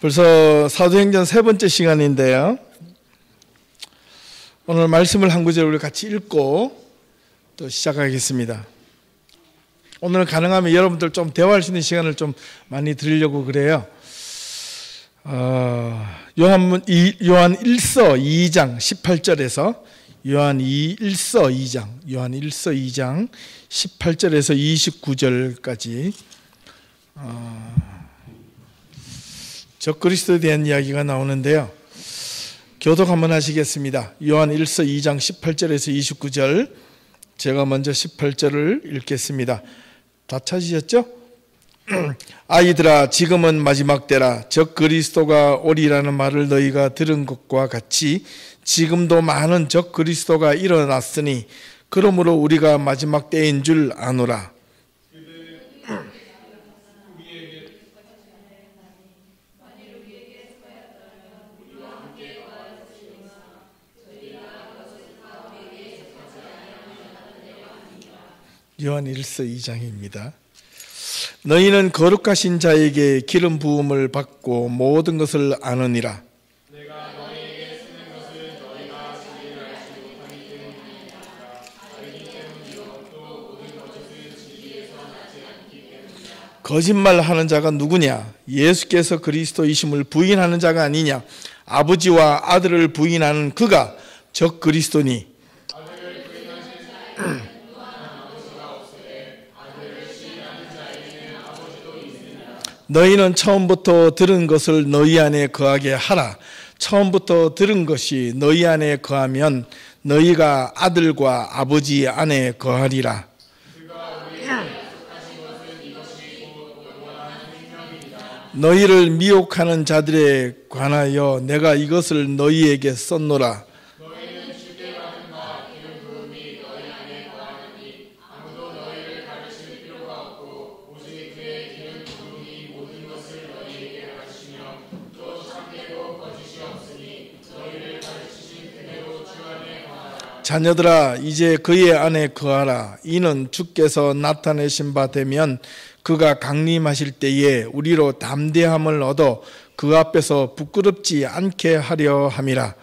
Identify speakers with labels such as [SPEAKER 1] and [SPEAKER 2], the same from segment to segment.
[SPEAKER 1] 벌써 사도행전 세 번째 시간인데요. 오늘 말씀을 한 구절 우리 같이 읽고 또 시작하겠습니다. 오늘 가능하면 여러분들 좀 대화할 수 있는 시간을 좀 많이 드리려고 그래요. 요한 1서 2장 18절에서 요한 1서 2장 18절에서 29절까지 적그리스도에 대한 이야기가 나오는데요. 교독 한번 하시겠습니다. 요한 1서 2장 18절에서 29절, 제가 먼저 18절을 읽겠습니다. 다 찾으셨죠? 아이들아, 지금은 마지막 때라. 적그리스도가 오리라는 말을 너희가 들은 것과 같이 지금도 많은 적그리스도가 일어났으니 그러므로 우리가 마지막 때인 줄 아노라. 요한 1서 2장입니다. 너희는 거룩하신 자에게 기름 부음을 받고 모든 것을 아느니라.
[SPEAKER 2] 내가 너희에게 쓰는 것을 너희가 진리를 알지 못하기 때문이니라. 알기 때문이요 또 모든 거짓을 진리에서 낳지 않기 때문이라.
[SPEAKER 1] 거짓말하는 자가 누구냐? 예수께서 그리스도이심을 부인하는 자가 아니냐? 아버지와 아들을 부인하는 그가 적그리스도니.
[SPEAKER 2] 아들을 부인하신 자에게는 아버지가 없으되 아들을 시인하는 자에게는 아버지도 있으니라.
[SPEAKER 1] 너희는 처음부터 들은 것을 너희 안에 거하게 하라. 처음부터 들은 것이 너희 안에 거하면 너희가 아들과 아버지 안에 거하리라. 너희를 미혹하는 자들에 관하여 내가 이것을 너희에게 썼노라.
[SPEAKER 2] 너희는 주께 받은 바 기름 부음이 너희 안에 거하느니 아무도 너희를 가르칠 필요가 없고 오직 그의 기름 부음이 모든 것을 너희에게 가르치며 또 참되고 거짓이 없으니 너희를 가르치신 그대로 주 안에 거하라.
[SPEAKER 1] 자녀들아, 이제 그의 안에 거하라. 이는 주께서 나타내신 바 되면 그가 강림하실 때에 우리로 담대함을 얻어 그 앞에서 부끄럽지 않게 하려 함이라.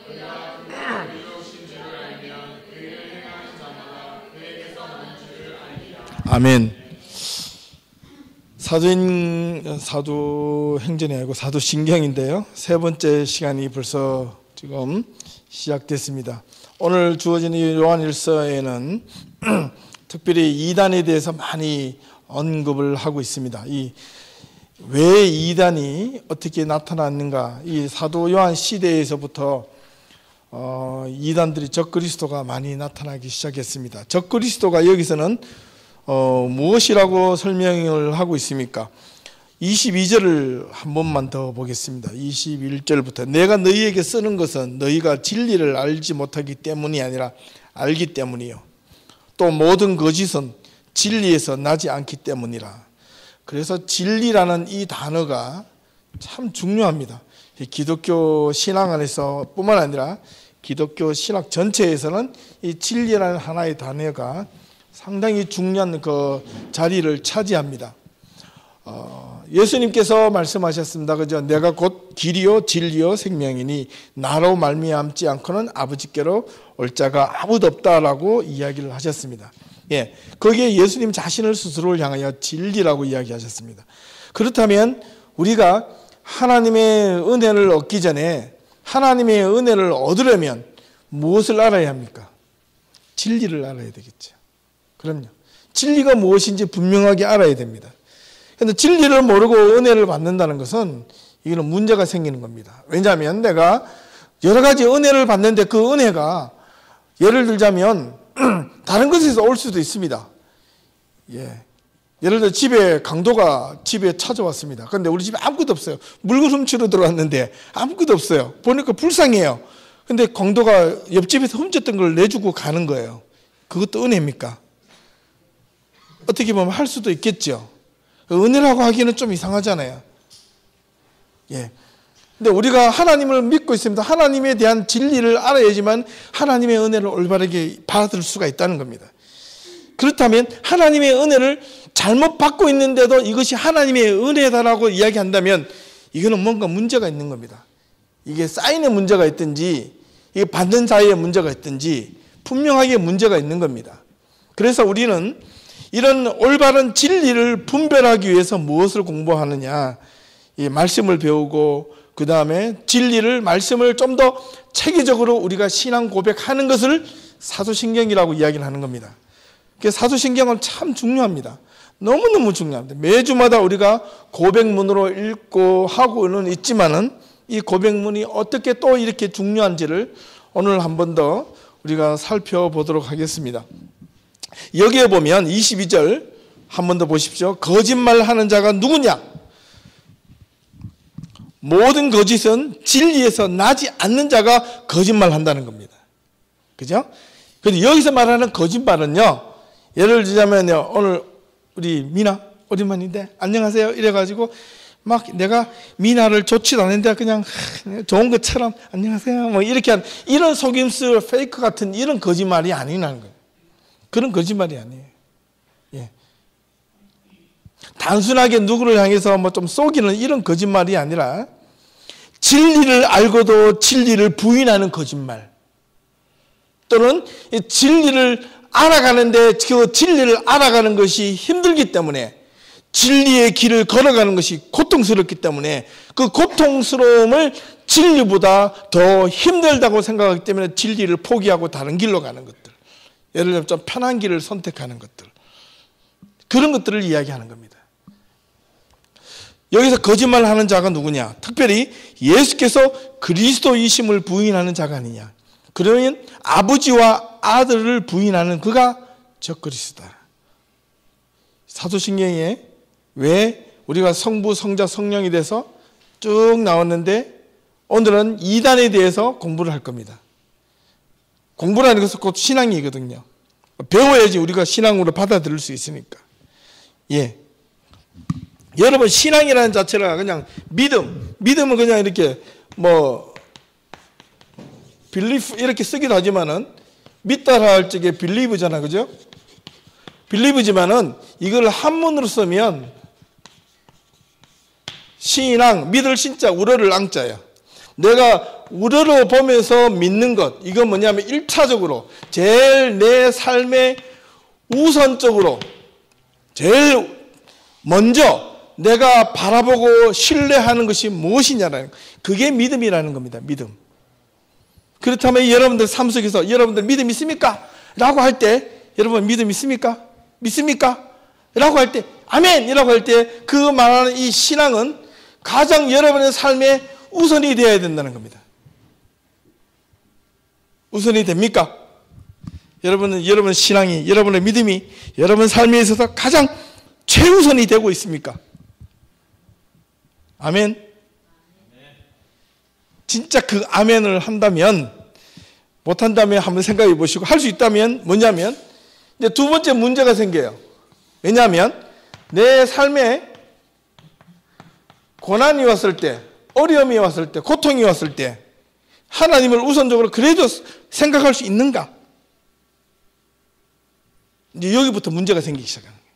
[SPEAKER 2] 너희가 그가 의로우신 줄을 알면 그를 행하는 자마다 그에게서 난 줄을 알리라.
[SPEAKER 1] 아멘. 사도행전이 아니고 사도신경인데요. 세 번째 시간이 벌써 지금 시작됐습니다. 오늘 주어진 요한일서에는 특별히 이단에 대해서 많이 언급을 하고 있습니다. 왜 이단이 어떻게 나타났는가? 이 사도 요한 시대에서부터 이단들이 적그리스도가 많이 나타나기 시작했습니다. 적그리스도가 여기서는 무엇이라고 설명을 하고 있습니까? 22절을 한 번만 더 보겠습니다. 21절부터 내가 너희에게 쓰는 것은 너희가 진리를 알지 못하기 때문이 아니라 알기 때문이요. 또 모든 거짓은 진리에서 나지 않기 때문이라. 그래서 진리라는 이 단어가 참 중요합니다. 기독교 신앙 안에서 뿐만 아니라 기독교 신학 전체에서는 이 진리라는 하나의 단어가 상당히 중요한 그 자리를 차지합니다. 예수님께서 말씀하셨습니다. 그죠? 내가 곧 길이요 진리요 생명이니 나로 말미암지 않고는 아버지께로 올 자가 아무도 없다라고 이야기를 하셨습니다. 예, 거기에 예수님 자신을 스스로를 향하여 진리라고 이야기하셨습니다. 그렇다면 우리가 하나님의 은혜를 얻기 전에 하나님의 은혜를 얻으려면 무엇을 알아야 합니까? 진리를 알아야 되겠죠. 그럼요. 진리가 무엇인지 분명하게 알아야 됩니다. 그런데 진리를 모르고 은혜를 받는다는 것은 이거는 문제가 생기는 겁니다. 왜냐하면 내가 여러 가지 은혜를 받는데 그 은혜가 예를 들자면 다른 것에서 올 수도 있습니다. 예. 예를 들어 집에 강도가 집에 찾아왔습니다. 그런데 우리 집에 아무것도 없어요. 물건 훔치러 들어왔는데 아무것도 없어요. 보니까 불쌍해요. 근데 강도가 옆집에서 훔쳤던 걸 내주고 가는 거예요. 그것도 은혜입니까? 어떻게 보면 할 수도 있겠죠. 은혜라고 하기는 좀 이상하잖아요. 예. 근데 우리가 하나님을 믿고 있습니다. 하나님에 대한 진리를 알아야지만 하나님의 은혜를 올바르게 받을 수가 있다는 겁니다. 그렇다면 하나님의 은혜를 잘못 받고 있는데도 이것이 하나님의 은혜다라고 이야기한다면 이거는 뭔가 문제가 있는 겁니다. 이게 사인에 문제가 있든지 이게 받는 자에 문제가 있든지 분명하게 문제가 있는 겁니다. 그래서 우리는 이런 올바른 진리를 분별하기 위해서 무엇을 공부하느냐, 이 말씀을 배우고 그 다음에 진리를 말씀을 좀 더 체계적으로 우리가 신앙 고백하는 것을 사도신경이라고 이야기를 하는 겁니다. 사도신경은 참 중요합니다. 너무너무 중요합니다. 매주마다 우리가 고백문으로 읽고 하고는 있지만은 이 고백문이 어떻게 또 이렇게 중요한지를 오늘 한 번 더 우리가 살펴보도록 하겠습니다. 여기에 보면 22절 한 번 더 보십시오. 거짓말하는 자가 누구냐? 모든 거짓은 진리에서 나지 않는 자가 거짓말한다는 겁니다. 그죠? 근데 여기서 말하는 거짓말은요, 예를 들자면요, 오늘 우리 미나 오랜만인데 안녕하세요 이래가지고 막 내가 미나를 좋지도 않은데 그냥 좋은 것처럼 안녕하세요 뭐 이렇게 하는 이런 속임수 페이크 같은 이런 거짓말이 아니라는 거예요. 그런 거짓말이 아니에요. 예. 단순하게 누구를 향해서 뭐 좀 속이는 이런 거짓말이 아니라 진리를 알고도 진리를 부인하는 거짓말, 또는 진리를 알아가는데 그 진리를 알아가는 것이 힘들기 때문에 진리의 길을 걸어가는 것이 고통스럽기 때문에 그 고통스러움을 진리보다 더 힘들다고 생각하기 때문에 진리를 포기하고 다른 길로 가는 것들, 예를 들면 좀 편한 길을 선택하는 것들, 그런 것들을 이야기하는 겁니다. 여기서 거짓말하는 자가 누구냐? 특별히 예수께서 그리스도이심을 부인하는 자가 아니냐? 그러면 아버지와 아들을 부인하는 그가 적그리스도다. 사도신경에 왜 우리가 성부, 성자, 성령에 대해서 쭉 나왔는데 오늘은 이단에 대해서 공부를 할 겁니다. 공부라는 것은 곧 신앙이거든요. 배워야지 우리가 신앙으로 받아들일 수 있으니까. 예. 여러분, 신앙이라는 자체가 그냥 믿음은 그냥 이렇게 뭐 belief 이렇게 쓰기도 하지만은 믿다라 할 적에 believe잖아, 그죠? believe지만은 이걸 한문으로 쓰면 신앙, 믿을 신자, 우러를 앙자야. 내가 우러러 보면서 믿는 것, 이건 뭐냐면 1차적으로 제일 내 삶의 우선적으로 제일 먼저 내가 바라보고 신뢰하는 것이 무엇이냐라는, 그게 믿음이라는 겁니다. 믿음. 그렇다면 여러분들 삶 속에서 여러분들 믿음 있습니까? 라고 할 때, 여러분 믿음 있습니까? 믿습니까? 라고 할 때, 아멘! 이라고 할 때 그 말하는 이 신앙은 가장 여러분의 삶에 우선이 되어야 된다는 겁니다. 우선이 됩니까? 여러분의 신앙이, 여러분의 믿음이 여러분 삶에 있어서 가장 최우선이 되고 있습니까? 아멘. 진짜 그 아멘을 한다면, 못한다면 한번 생각해 보시고, 할 수 있다면 뭐냐면 이제 두 번째 문제가 생겨요. 왜냐하면 내 삶에 고난이 왔을 때, 어려움이 왔을 때, 고통이 왔을 때 하나님을 우선적으로 그래도 생각할 수 있는가? 이제 여기부터 문제가 생기기 시작하는 거예요.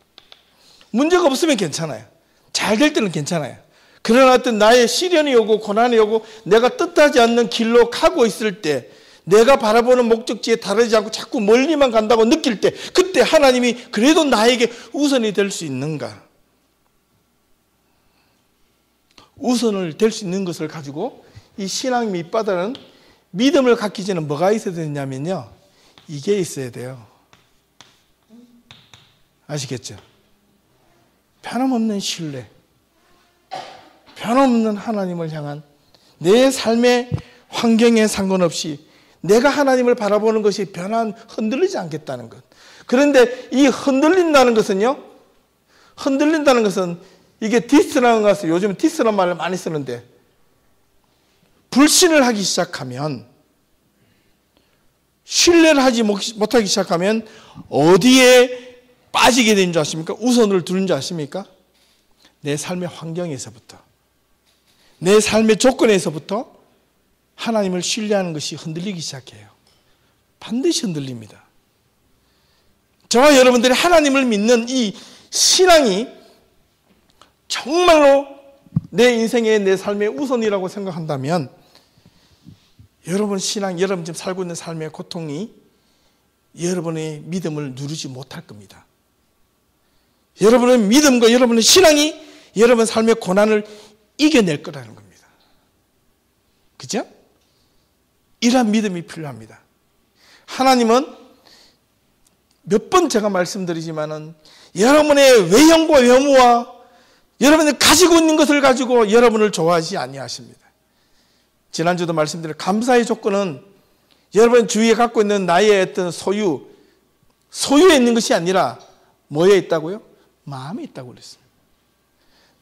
[SPEAKER 1] 문제가 없으면 괜찮아요. 잘 될 때는 괜찮아요. 그러나 어떤 나의 시련이 오고 고난이 오고 내가 뜻하지 않는 길로 가고 있을 때, 내가 바라보는 목적지에 다르지 않고 자꾸 멀리만 간다고 느낄 때, 그때 하나님이 그래도 나에게 우선이 될 수 있는가? 우선을 될 수 있는 것을 가지고 이 신앙 밑바닥은 믿음을 갖기 전에 뭐가 있어야 되냐면요, 이게 있어야 돼요. 아시겠죠? 변함없는 신뢰, 변함없는 하나님을 향한 내 삶의 환경에 상관없이 내가 하나님을 바라보는 것이 흔들리지 않겠다는 것. 그런데 이 흔들린다는 것은요, 흔들린다는 것은 이게 디스라는 것을 요즘 디스라는 말을 많이 쓰는데, 불신을 하기 시작하면, 신뢰를 하지 못하기 시작하면 어디에 빠지게 되는 줄 아십니까? 우선을 두는 줄 아십니까? 내 삶의 환경에서부터, 내 삶의 조건에서부터 하나님을 신뢰하는 것이 흔들리기 시작해요. 반드시 흔들립니다. 저와 여러분들이 하나님을 믿는 이 신앙이 정말로 내 인생의 내 삶의 우선이라고 생각한다면 여러분 신앙, 여러분 지금 살고 있는 삶의 고통이 여러분의 믿음을 누르지 못할 겁니다. 여러분의 믿음과 여러분의 신앙이 여러분 삶의 고난을 이겨낼 거라는 겁니다. 그죠? 이러한 믿음이 필요합니다. 하나님은 몇 번 제가 말씀드리지만은 여러분의 외형과 외모와 여러분이 가지고 있는 것을 가지고 여러분을 좋아하지 아니하십니다. 지난주도 말씀드린 감사의 조건은 여러분 주위에 갖고 있는 나의 어떤 소유에 있는 것이 아니라 뭐에 있다고요? 마음에 있다고 그랬어요.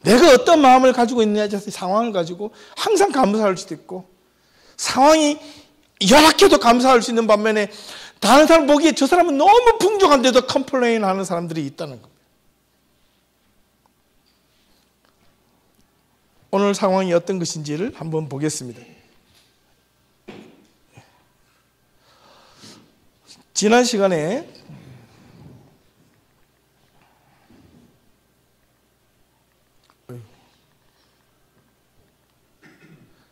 [SPEAKER 1] 내가 어떤 마음을 가지고 있느냐에 따라서 상황을 가지고 항상 감사할 수도 있고 상황이 열악해도 감사할 수 있는 반면에 다른 사람 보기에 저 사람은 너무 풍족한데도 컴플레인 하는 사람들이 있다는 겁니다. 오늘 상황이 어떤 것인지를 한번 보겠습니다. 지난 시간에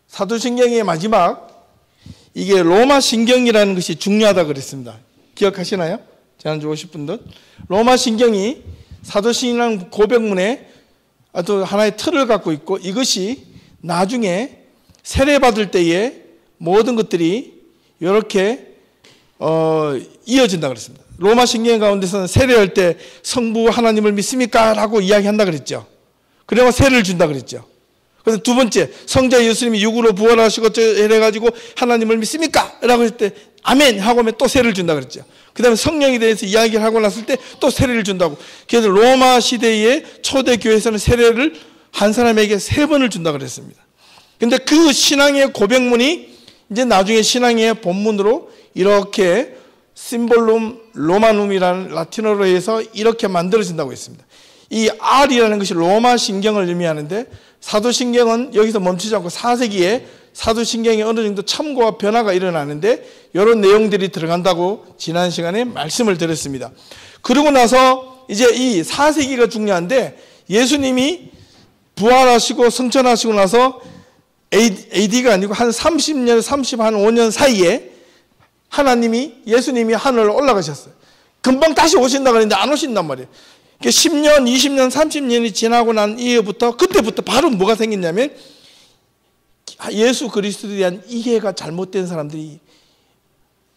[SPEAKER 1] 사도신경의 마지막 이게 로마 신경이라는 것이 중요하다 그랬습니다. 기억하시나요? 지난주 오실 분들 로마 신경이 사도신경 고백문에 아주 하나의 틀을 갖고 있고 이것이 나중에 세례받을 때에 모든 것들이 이렇게 이어진다 그랬습니다. 로마 신경 가운데서는 세례할 때 성부 하나님을 믿습니까? 라고 이야기한다 그랬죠. 그래서 세례를 준다 그랬죠. 그래서 두 번째 성자 예수님이 육으로 부활하시고 이래가지고 하나님을 믿습니까? 라고 했을 때 아멘 하고 하면 또 세례를 준다 그랬죠. 그 다음에 성령에 대해서 이야기를 하고 났을 때 또 세례를 준다고. 그래서 로마 시대의 초대 교회에서는 세례를 한 사람에게 3번을 준다 그랬습니다. 근데 그 신앙의 고백문이 이제 나중에 신앙의 본문으로 이렇게 심볼룸 로마눔이라는 라틴어로 해서 이렇게 만들어진다고 했습니다. 이 R이라는 것이 로마 신경을 의미하는데 사도신경은 여기서 멈추지 않고 4세기에 사도신경에 어느 정도 참고와 변화가 일어나는데 이런 내용들이 들어간다고 지난 시간에 말씀을 드렸습니다. 그러고 나서 이제 이 4세기가 중요한데 예수님이 부활하시고 승천하시고 나서 AD가 아니고 한 30년, 35년 사이에 예수님이 하늘로 올라가셨어요. 금방 다시 오신다 그랬는데 안 오신단 말이에요. 10년, 20년, 30년이 지나고 난 이후부터 그때부터 바로 뭐가 생겼냐면 예수 그리스도에 대한 이해가 잘못된 사람들이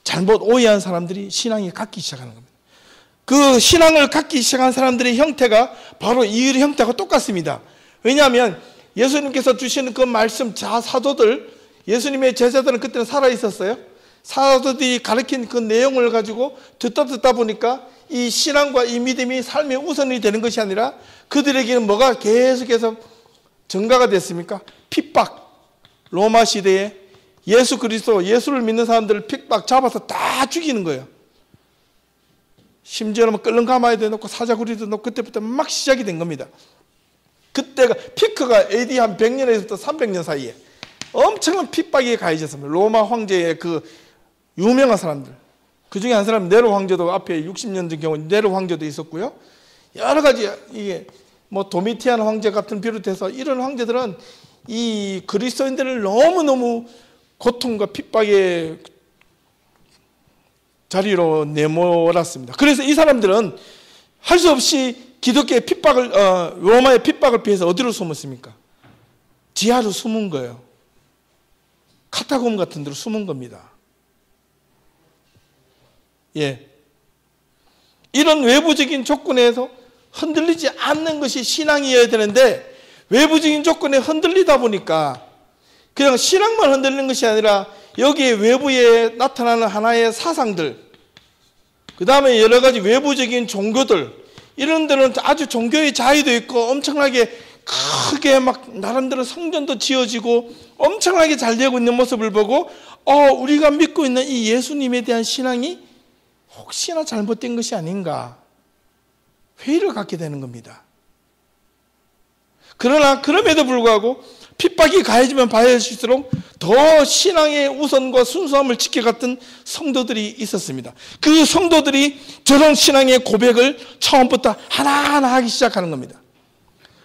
[SPEAKER 1] 잘못 오해한 사람들이 신앙이 갖기 시작하는 겁니다. 그 신앙을 갖기 시작한 사람들의 형태가 바로 이 형태가 똑같습니다. 왜냐하면 예수님께서 주시는 그 말씀 사도들 예수님의 제자들은 그때는 살아 있었어요. 사도들이 가르친 그 내용을 가지고 듣다 보니까 이 신앙과 이 믿음이 삶의 우선이 되는 것이 아니라 그들에게는 뭐가 계속해서 증가가 됐습니까? 핍박. 로마 시대에 예수 그리스도, 예수를 믿는 사람들을 핍박 잡아서 다 죽이는 거예요. 심지어는 끓는 가마에도 놓고 사자구리도 놓고 그때부터 막 시작이 된 겁니다. 그때가 피크가 AD 한 100년에서부터 300년 사이에 엄청난 핍박이 가해졌습니다. 로마 황제의 그 유명한 사람들. 그 중에 한 사람 네로 황제도 앞에 60년 전 경우 네로 황제도 있었고요. 여러 가지 이게 뭐 도미티안 황제 같은 비롯해서 이런 황제들은 이 그리스도인들을 너무너무 고통과 핍박의 자리로 내몰았습니다. 그래서 이 사람들은 할 수 없이 기독교의 핍박을 로마의 핍박을 피해서 어디로 숨었습니까? 지하로 숨은 거예요. 카타콤 같은 데로 숨은 겁니다. 예. 이런 외부적인 조건에서 흔들리지 않는 것이 신앙이어야 되는데 외부적인 조건에 흔들리다 보니까 그냥 신앙만 흔들리는 것이 아니라 여기에 외부에 나타나는 하나의 사상들, 그 다음에 여러 가지 외부적인 종교들, 이런 데는 아주 종교의 자유도 있고 엄청나게 크게 막 나름대로 성전도 지어지고 엄청나게 잘 되고 있는 모습을 보고 우리가 믿고 있는 이 예수님에 대한 신앙이 혹시나 잘못된 것이 아닌가 회의를 갖게 되는 겁니다. 그러나 그럼에도 불구하고 핍박이 가해지면 가해질수록 더 신앙의 우선과 순수함을 지켜갔던 성도들이 있었습니다. 그 성도들이 저런 신앙의 고백을 처음부터 하나하나 하기 시작하는 겁니다.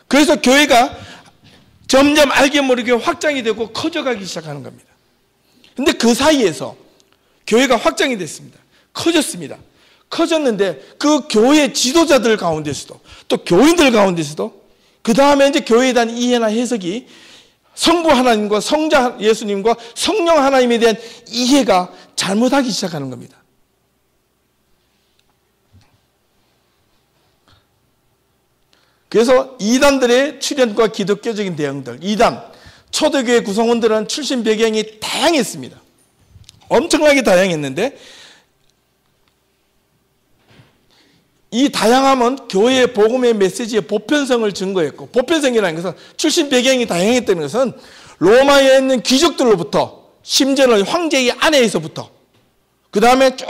[SPEAKER 1] 그래서 교회가 점점 알게 모르게 확장이 되고 커져가기 시작하는 겁니다. 근데 그 사이에서 교회가 확장이 됐습니다. 커졌습니다. 커졌는데 그 교회 지도자들 가운데서도 또 교인들 가운데서도 그 다음에 이제 교회에 대한 이해나 해석이 성부 하나님과 성자 예수님과 성령 하나님에 대한 이해가 잘못하기 시작하는 겁니다. 그래서 이단들의 출현과 기독교적인 대응들, 이단, 초대교회 구성원들은 출신 배경이 다양했습니다. 엄청나게 다양했는데 이 다양함은 교회의 복음의 메시지의 보편성을 증거했고, 보편성이라는 것은 출신 배경이 다양했다는 것은 로마에 있는 귀족들로부터 심지어는 황제의 아내에서부터 그 다음에 쭉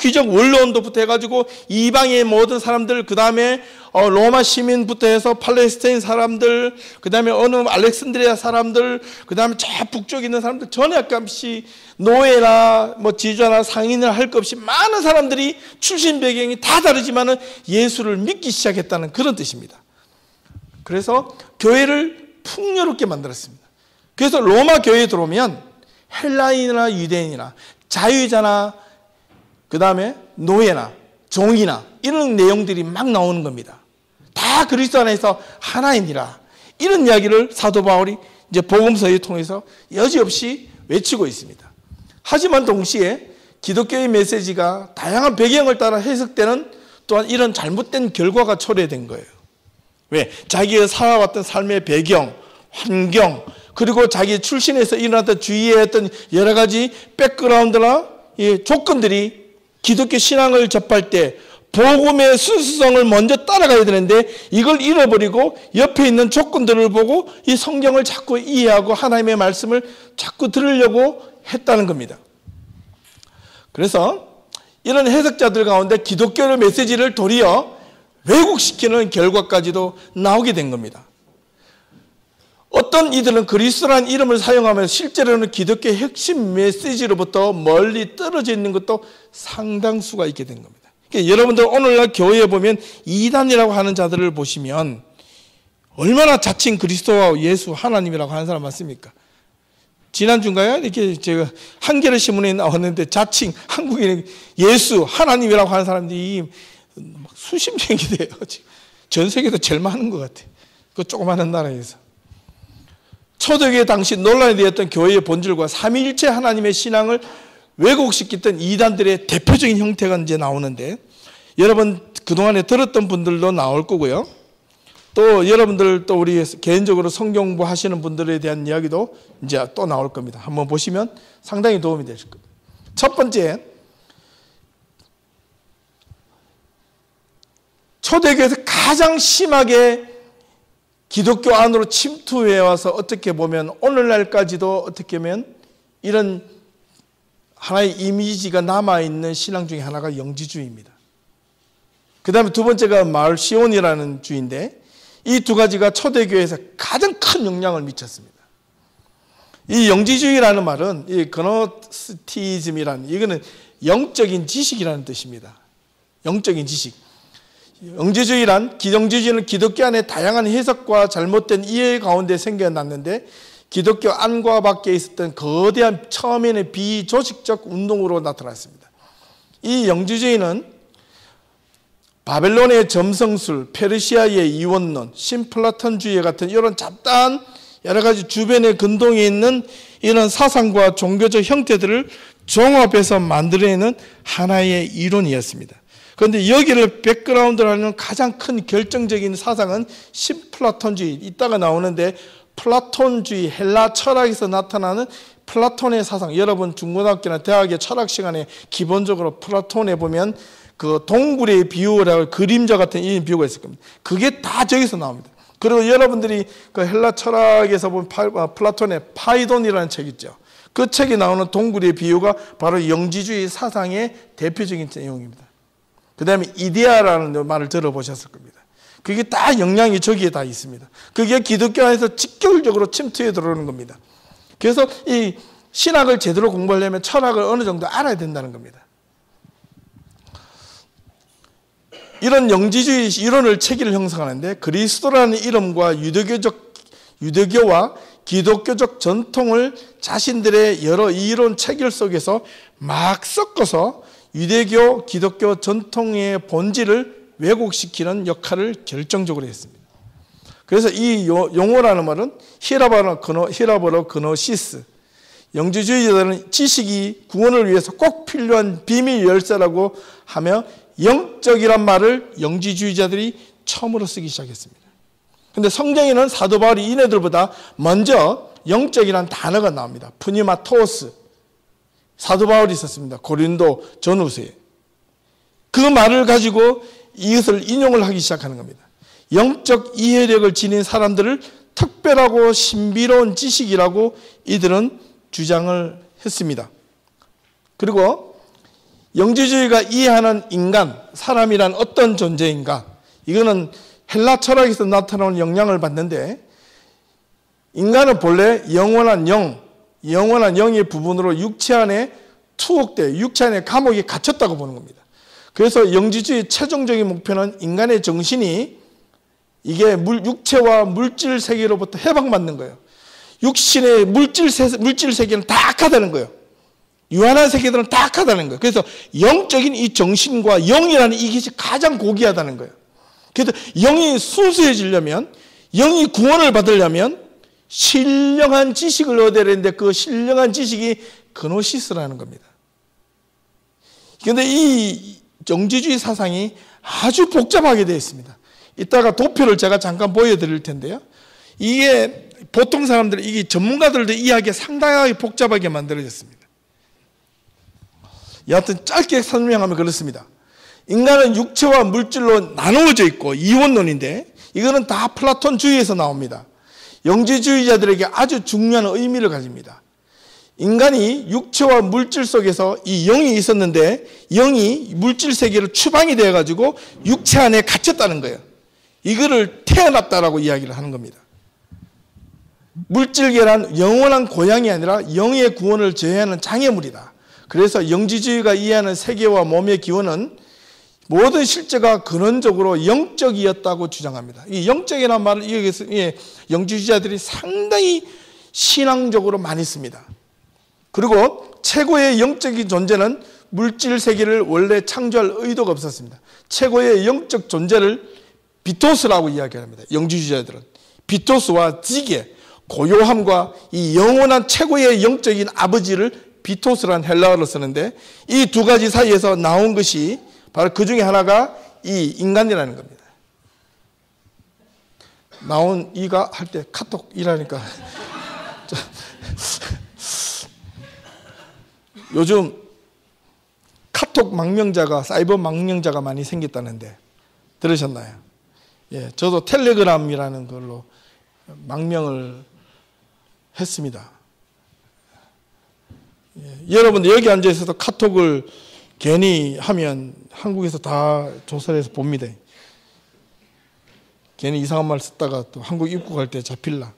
[SPEAKER 1] 귀족 원로원도부터 해가지고 이방의 모든 사람들, 그 다음에 로마 시민부터 해서 팔레스타인 사람들, 그 다음에 어느 알렉산드리아 사람들, 그 다음에 저 북쪽에 있는 사람들, 전에 아까없이 노예나 뭐 지주나 상인을 할 것 없이 많은 사람들이 출신 배경이 다 다르지만은 예수를 믿기 시작했다는 그런 뜻입니다. 그래서 교회를 풍요롭게 만들었습니다. 그래서 로마 교회에 들어오면 헬라인이나 유대인이나 자유자나 그 다음에 노예나 종이나 이런 내용들이 막 나오는 겁니다. 다 그리스도 안에서 하나이니라. 이런 이야기를 사도 바울이 이제 복음서에 통해서 여지없이 외치고 있습니다. 하지만 동시에 기독교의 메시지가 다양한 배경을 따라 해석되는 또한 이런 잘못된 결과가 초래된 거예요. 왜? 자기가 살아왔던 삶의 배경, 환경, 그리고 자기 출신에서 일어났던 주위에 했던 여러 가지 백그라운드나 조건들이 기독교 신앙을 접할 때 복음의 순수성을 먼저 따라가야 되는데 이걸 잃어버리고 옆에 있는 조건들을 보고 이 성경을 자꾸 이해하고 하나님의 말씀을 자꾸 들으려고 했다는 겁니다. 그래서 이런 해석자들 가운데 기독교의 메시지를 도리어 왜곡시키는 결과까지도 나오게 된 겁니다. 어떤 이들은 그리스도라는 이름을 사용하면서 실제로는 기독교의 핵심 메시지로부터 멀리 떨어져 있는 것도 상당수가 있게 된 겁니다. 그러니까 여러분들 오늘날 교회에 보면 이단이라고 하는 자들을 보시면 얼마나 자칭 그리스도와 예수 하나님이라고 하는 사람 많습니까? 지난주인가요? 이렇게 제가 한겨레 신문에 나왔는데 자칭 한국인의 예수 하나님이라고 하는 사람들이 수십 명이 돼요. 전 세계도 제일 많은 것 같아요. 그 조그마한 나라에서. 초대교회 당시 논란이 되었던 교회의 본질과 삼위일체 하나님의 신앙을 왜곡시켰던 이단들의 대표적인 형태가 이제 나오는데 여러분 그동안에 들었던 분들도 나올 거고요. 또 여러분들 또 우리 개인적으로 성경 공부 하시는 분들에 대한 이야기도 이제 또 나올 겁니다. 한번 보시면 상당히 도움이 되실 겁니다. 첫 번째, 초대교회에서 가장 심하게 기독교 안으로 침투해 와서 어떻게 보면 오늘날까지도 어떻게 보면 이런 하나의 이미지가 남아있는 신앙 중에 하나가 영지주의입니다. 그 다음에 두 번째가 말시온이라는 주의인데 이 두 가지가 초대교회에서 가장 큰 영향을 미쳤습니다. 이 영지주의라는 말은 이 그노스티즘이라는 이거는 영적인 지식이라는 뜻입니다. 영적인 지식. 영지주의란 영지주의는 기독교 안에 다양한 해석과 잘못된 이해 가운데 생겨났는데 기독교 안과 밖에 있었던 거대한 처음에는 비조직적 운동으로 나타났습니다. 이 영지주의는 바벨론의 점성술, 페르시아의 이원론, 신플라톤주의 같은 이런 잡다한 여러 가지 주변에 근동에 있는 이런 사상과 종교적 형태들을 종합해서 만들어내는 하나의 이론이었습니다. 그런데 여기를 백그라운드로 하는 가장 큰 결정적인 사상은 신플라톤주의, 이따가 나오는데 플라톤주의, 헬라 철학에서 나타나는 플라톤의 사상. 여러분 중고등학교나 대학의 철학 시간에 기본적으로 플라톤에 보면 그 동굴의 비유라고 그림자 같은 이 비유가 있을 겁니다. 그게 다 저기서 나옵니다. 그리고 여러분들이 그 헬라 철학에서 본 플라톤의 파이돈이라는 책 있죠. 그 책에 나오는 동굴의 비유가 바로 영지주의 사상의 대표적인 내용입니다. 그 다음에 이데아라는 말을 들어보셨을 겁니다. 그게 다 영향이 저기에 다 있습니다. 그게 기독교 안에서 직결적으로 침투해 들어오는 겁니다. 그래서 이 신학을 제대로 공부하려면 철학을 어느 정도 알아야 된다는 겁니다. 이런 영지주의 이론을 체계를 형성하는데 그리스도라는 이름과 유대교와 기독교적 전통을 자신들의 여러 이론 체결 속에서 막 섞어서 유대교, 기독교 전통의 본질을 왜곡시키는 역할을 결정적으로 했습니다. 그래서 이 용어라는 말은 히라버로 그노시스, 영지주의자들은 지식이 구원을 위해서 꼭 필요한 비밀 열쇠라고 하며 영적이란 말을 영지주의자들이 처음으로 쓰기 시작했습니다. 그런데 성경에는 사도 바울이 이네들보다 먼저 영적이란 단어가 나옵니다. 푸니마토스, 사도 바울이 있었습니다. 고린도 전후서에. 그 말을 가지고 이것을 인용을 하기 시작하는 겁니다. 영적 이해력을 지닌 사람들을 특별하고 신비로운 지식이라고 이들은 주장을 했습니다. 그리고 영지주의가 이해하는 인간, 사람이란 어떤 존재인가? 이거는 헬라 철학에서 나타나는 영향을 받는데, 인간은 본래 영원한 영의 부분으로 육체 안에 투옥돼 육체 안에 감옥에 갇혔다고 보는 겁니다. 그래서 영지주의 최종적인 목표는 인간의 정신이 이게 육체와 물질 세계로부터 해방받는 거예요. 육신의 물질 세계는 다 악하다는 거예요. 유한한 세계들은 다 악하다는 거예요. 그래서 영적인 이 정신과 영이라는 이것이 가장 고귀하다는 거예요. 그래서 영이 순수해지려면, 영이 구원을 받으려면 신령한 지식을 얻어야 되는데 그 신령한 지식이 그노시스라는 겁니다. 그런데 이 영지주의 사상이 아주 복잡하게 되어 있습니다. 이따가 도표를 제가 잠깐 보여드릴 텐데요. 이게 보통 사람들, 이게 전문가들도 이해하기가 상당하게 복잡하게 만들어졌습니다. 여하튼 짧게 설명하면 그렇습니다. 인간은 육체와 물질로 나누어져 있고 이원론인데, 이거는 다 플라톤주의에서 나옵니다. 영지주의자들에게 아주 중요한 의미를 가집니다. 인간이 육체와 물질 속에서 이 영이 있었는데, 영이 물질 세계로 추방이 되어가지고 육체 안에 갇혔다는 거예요. 이거를 태어났다라고 이야기를 하는 겁니다. 물질계란 영원한 고향이 아니라 영의 구원을 제외하는 장애물이다. 그래서 영지주의가 이해하는 세계와 몸의 기원은 모든 실제가 근원적으로 영적이었다고 주장합니다. 이 영적이라는 말을 여기서 영지주의자들이 상당히 신앙적으로 많이 씁니다. 그리고 최고의 영적인 존재는 물질 세계를 원래 창조할 의도가 없었습니다. 최고의 영적 존재를 비토스라고 이야기합니다. 영지주의자들은 비토스와 지게, 고요함과 이 영원한 최고의 영적인 아버지를 비토스라는 헬라어로 쓰는데, 이 두 가지 사이에서 나온 것이 바로 그 중에 하나가 이 인간이라는 겁니다. 나온 이가 할 때 카톡이라니까. 요즘 카톡 망명자가, 사이버 망명자가 많이 생겼다는데 들으셨나요? 예, 저도 텔레그램이라는 걸로 망명을 했습니다. 예, 여러분들 여기 앉아 있어서 카톡을 괜히 하면 한국에서 다 조사를 해서 봅니다. 괜히 이상한 말 썼다가 또 한국 입국할 때 잡힐라.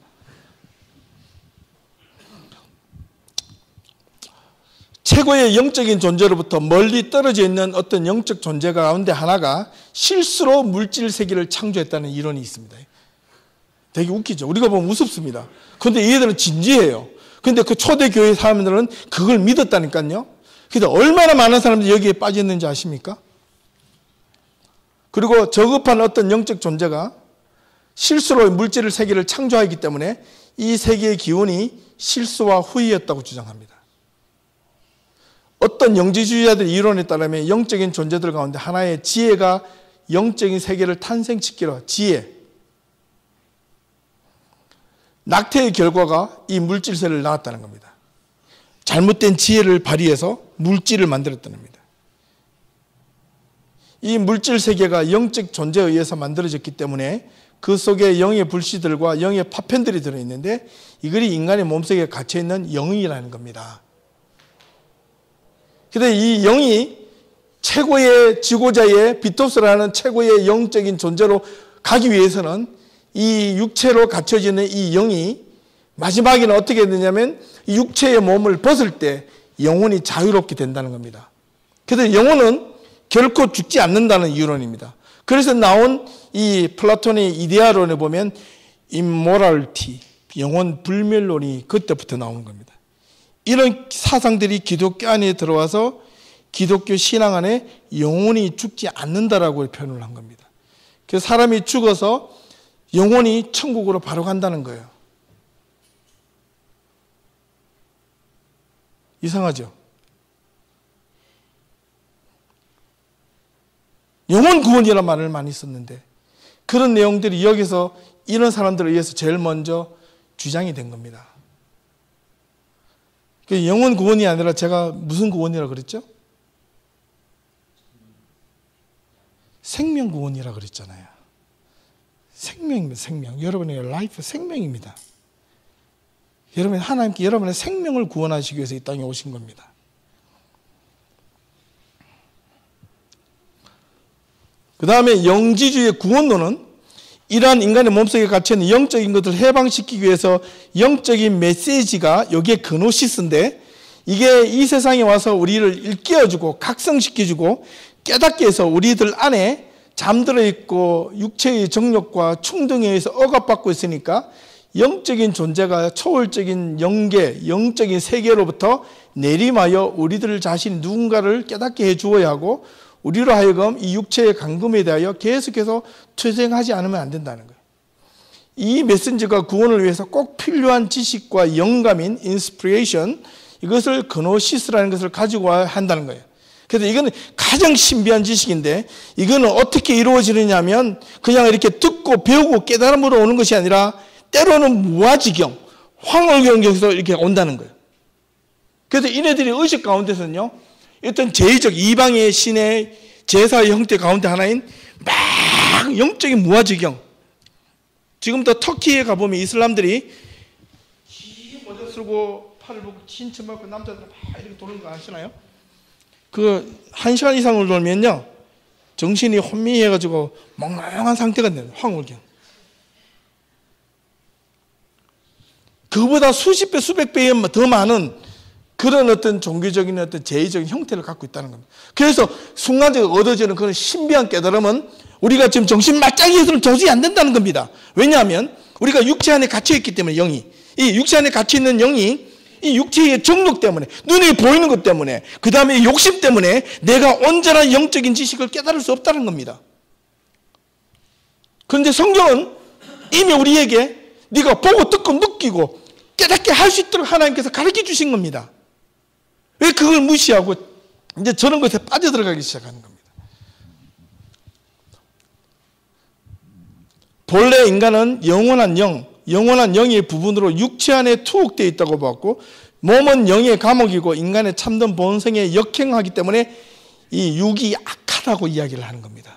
[SPEAKER 1] 최고의 영적인 존재로부터 멀리 떨어져 있는 어떤 영적 존재 가운데 하나가 실수로 물질 세계를 창조했다는 이론이 있습니다. 되게 웃기죠. 우리가 보면 우습습니다. 그런데 얘들은 진지해요. 그런데 그 초대교회 사람들은 그걸 믿었다니까요. 그래서 얼마나 많은 사람들이 여기에 빠졌는지 아십니까? 그리고 저급한 어떤 영적 존재가 실수로 물질 세계를 창조하기 때문에 이 세계의 기원이 실수와 후회였다고 주장합니다. 어떤 영지주의자들의 이론에 따르면 영적인 존재들 가운데 하나의 지혜가 영적인 세계를 탄생시키려, 지혜, 낙태의 결과가 이 물질세를 낳았다는 겁니다. 잘못된 지혜를 발휘해서 물질을 만들었다는 겁니다. 이 물질 세계가 영적 존재에 의해서 만들어졌기 때문에 그 속에 영의 불씨들과 영의 파편들이 들어있는데, 이것이 인간의 몸속에 갇혀있는 영이라는 겁니다. 그런데 이 영이 최고의 지고자의 비토스라는 최고의 영적인 존재로 가기 위해서는 이 육체로 갇혀지는 이 영이 마지막에는 어떻게 되냐면 이 육체의 몸을 벗을 때 영혼이 자유롭게 된다는 겁니다. 그래서 영혼은 결코 죽지 않는다는 이론입니다. 그래서 나온 이 플라톤의 이데아론에 보면 immortality, 영혼 불멸론이 그때부터 나오는 겁니다. 이런 사상들이 기독교 안에 들어와서 기독교 신앙 안에 영혼이 죽지 않는다라고 표현을 한 겁니다. 그래서 사람이 죽어서 영혼이 천국으로 바로 간다는 거예요. 이상하죠? 영혼 구원이라는 말을 많이 썼는데 그런 내용들이 여기서 이런 사람들에 의해서 제일 먼저 주장이 된 겁니다. 영혼 구원이 아니라 제가 무슨 구원이라고 그랬죠? 생명 구원이라고 그랬잖아요. 생명입니다. 생명. 여러분의 라이프 생명입니다. 여러분 하나님께 여러분의 생명을 구원하시기 위해서 이 땅에 오신 겁니다. 그 다음에 영지주의의 구원론은 이러한 인간의 몸속에 갇혀있는 영적인 것들을 해방시키기 위해서 영적인 메시지가 여기에 그노시스인데 이게 이 세상에 와서 우리를 일깨워주고 각성시켜주고 깨닫게 해서 우리들 안에 잠들어 있고 육체의 정욕과 충동에 의해서 억압받고 있으니까 영적인 존재가 초월적인 영계, 영적인 세계로부터 내림하여 우리들 자신이 누군가를 깨닫게 해주어야 하고 우리로 하여금 이 육체의 감금에 대하여 계속해서 투쟁하지 않으면 안 된다는 거예요. 이 메신저가 구원을 위해서 꼭 필요한 지식과 영감인 인스피레이션, 이것을 그노시스라는 것을 가지고 와야 한다는 거예요. 그래서 이거는 가장 신비한 지식인데 이거는 어떻게 이루어지느냐 하면 그냥 이렇게 듣고 배우고 깨달음으로 오는 것이 아니라 때로는 무아지경, 황홀경에서 이렇게 온다는 거예요. 그래서 이네들이 의식 가운데서는요, 어떤 제의적 이방의 신의 제사의 형태 가운데 하나인 막 영적인 무아지경. 지금도 터키에 가보면 이슬람들이 긴 모자 쓰고 팔을 보고 긴 쳐 맞고 남자들 막 이렇게 도는 거 아시나요? 그 1시간 이상을 돌면요 정신이 혼미해가지고 멍멍한 상태가 돼요. 황홀경. 그보다 수십 배 수백 배에 더 많은 그런 어떤 종교적인 어떤 제의적인 형태를 갖고 있다는 겁니다. 그래서 순간적으로 얻어지는 그런 신비한 깨달음은 우리가 지금 정신 맞짱이어서는 도저히 안 된다는 겁니다. 왜냐하면 우리가 육체 안에 갇혀있기 때문에 영이, 이 육체 안에 갇혀있는 영이 이 육체의 정욕 때문에, 눈에 보이는 것 때문에, 그 다음에 욕심 때문에 내가 온전한 영적인 지식을 깨달을 수 없다는 겁니다. 그런데 성경은 이미 우리에게 네가 보고 듣고 느끼고 깨닫게 할 수 있도록 하나님께서 가르쳐 주신 겁니다. 왜 그걸 무시하고 이제 저런 것에 빠져들어가기 시작하는 겁니다. 본래 인간은 영원한 영, 영원한 영의 부분으로 육체 안에 투옥되어 있다고 봤고 몸은 영의 감옥이고 인간의 참된 본성에 역행하기 때문에 이 육이 악하다고 이야기를 하는 겁니다.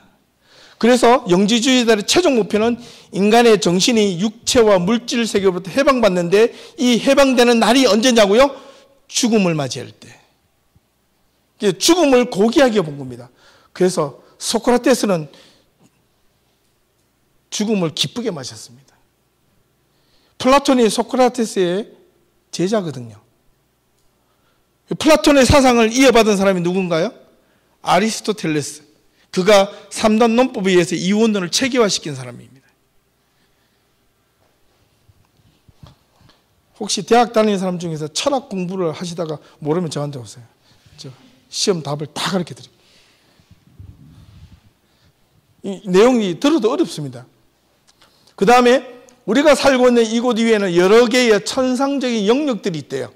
[SPEAKER 1] 그래서 영지주의자의 최종 목표는 인간의 정신이 육체와 물질 세계로부터 해방받는데 이 해방되는 날이 언제냐고요? 죽음을 맞이할 때. 죽음을 고귀하게 본 겁니다. 그래서 소크라테스는 죽음을 기쁘게 맞았습니다. 플라톤이 소크라테스의 제자거든요. 플라톤의 사상을 이어받은 사람이 누군가요? 아리스토텔레스. 그가 3단 논법에 의해서 이원론을 체계화시킨 사람입니다. 혹시 대학 다니는 사람 중에서 철학 공부를 하시다가 모르면 저한테 오세요. 저 시험 답을 다 가르쳐 드립니다. 이 내용이 들어도 어렵습니다. 그 다음에 우리가 살고 있는 이곳 위에는 여러 개의 천상적인 영역들이 있대요.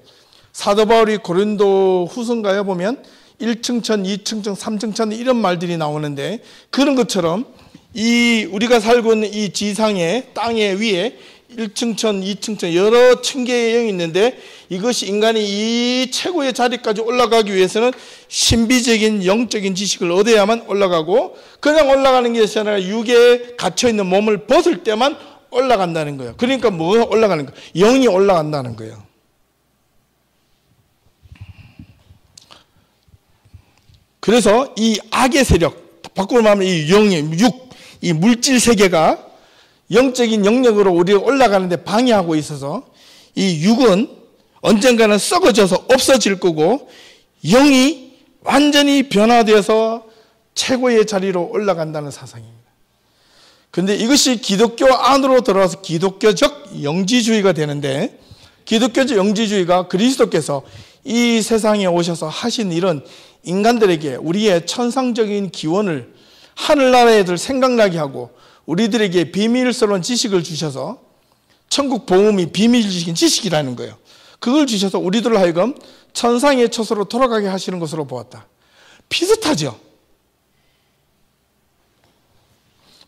[SPEAKER 1] 사도 바울이 고린도 후서가에 보면 1층천, 2층천, 3층천 이런 말들이 나오는데 그런 것처럼 이 우리가 살고 있는 이 지상의 땅의 위에 1층천, 2층천 여러 층계의 영이 있는데 이것이 인간이 이 최고의 자리까지 올라가기 위해서는 신비적인 영적인 지식을 얻어야만 올라가고 그냥 올라가는 것이 아니라 육에 갇혀있는 몸을 벗을 때만 올라간다는 거예요. 그러니까 뭐가 올라가는 거예요? 영이 올라간다는 거예요. 그래서 이 악의 세력, 바꾸고 말하면 이 영의 육, 이 물질 세계가 영적인 영역으로 우리가 올라가는데 방해하고 있어서 이 육은 언젠가는 썩어져서 없어질 거고 영이 완전히 변화되어서 최고의 자리로 올라간다는 사상입니다. 그런데 이것이 기독교 안으로 들어와서 기독교적 영지주의가 되는데, 기독교적 영지주의가 그리스도께서 이 세상에 오셔서 하신 일은 인간들에게 우리의 천상적인 기원을 하늘나라애들 생각나게 하고 우리들에게 비밀스러운 지식을 주셔서, 천국 복음이 비밀적인 지식이라는 거예요. 그걸 주셔서 우리들을 하여금 천상의 처소로 돌아가게 하시는 것으로 보았다. 비슷하죠.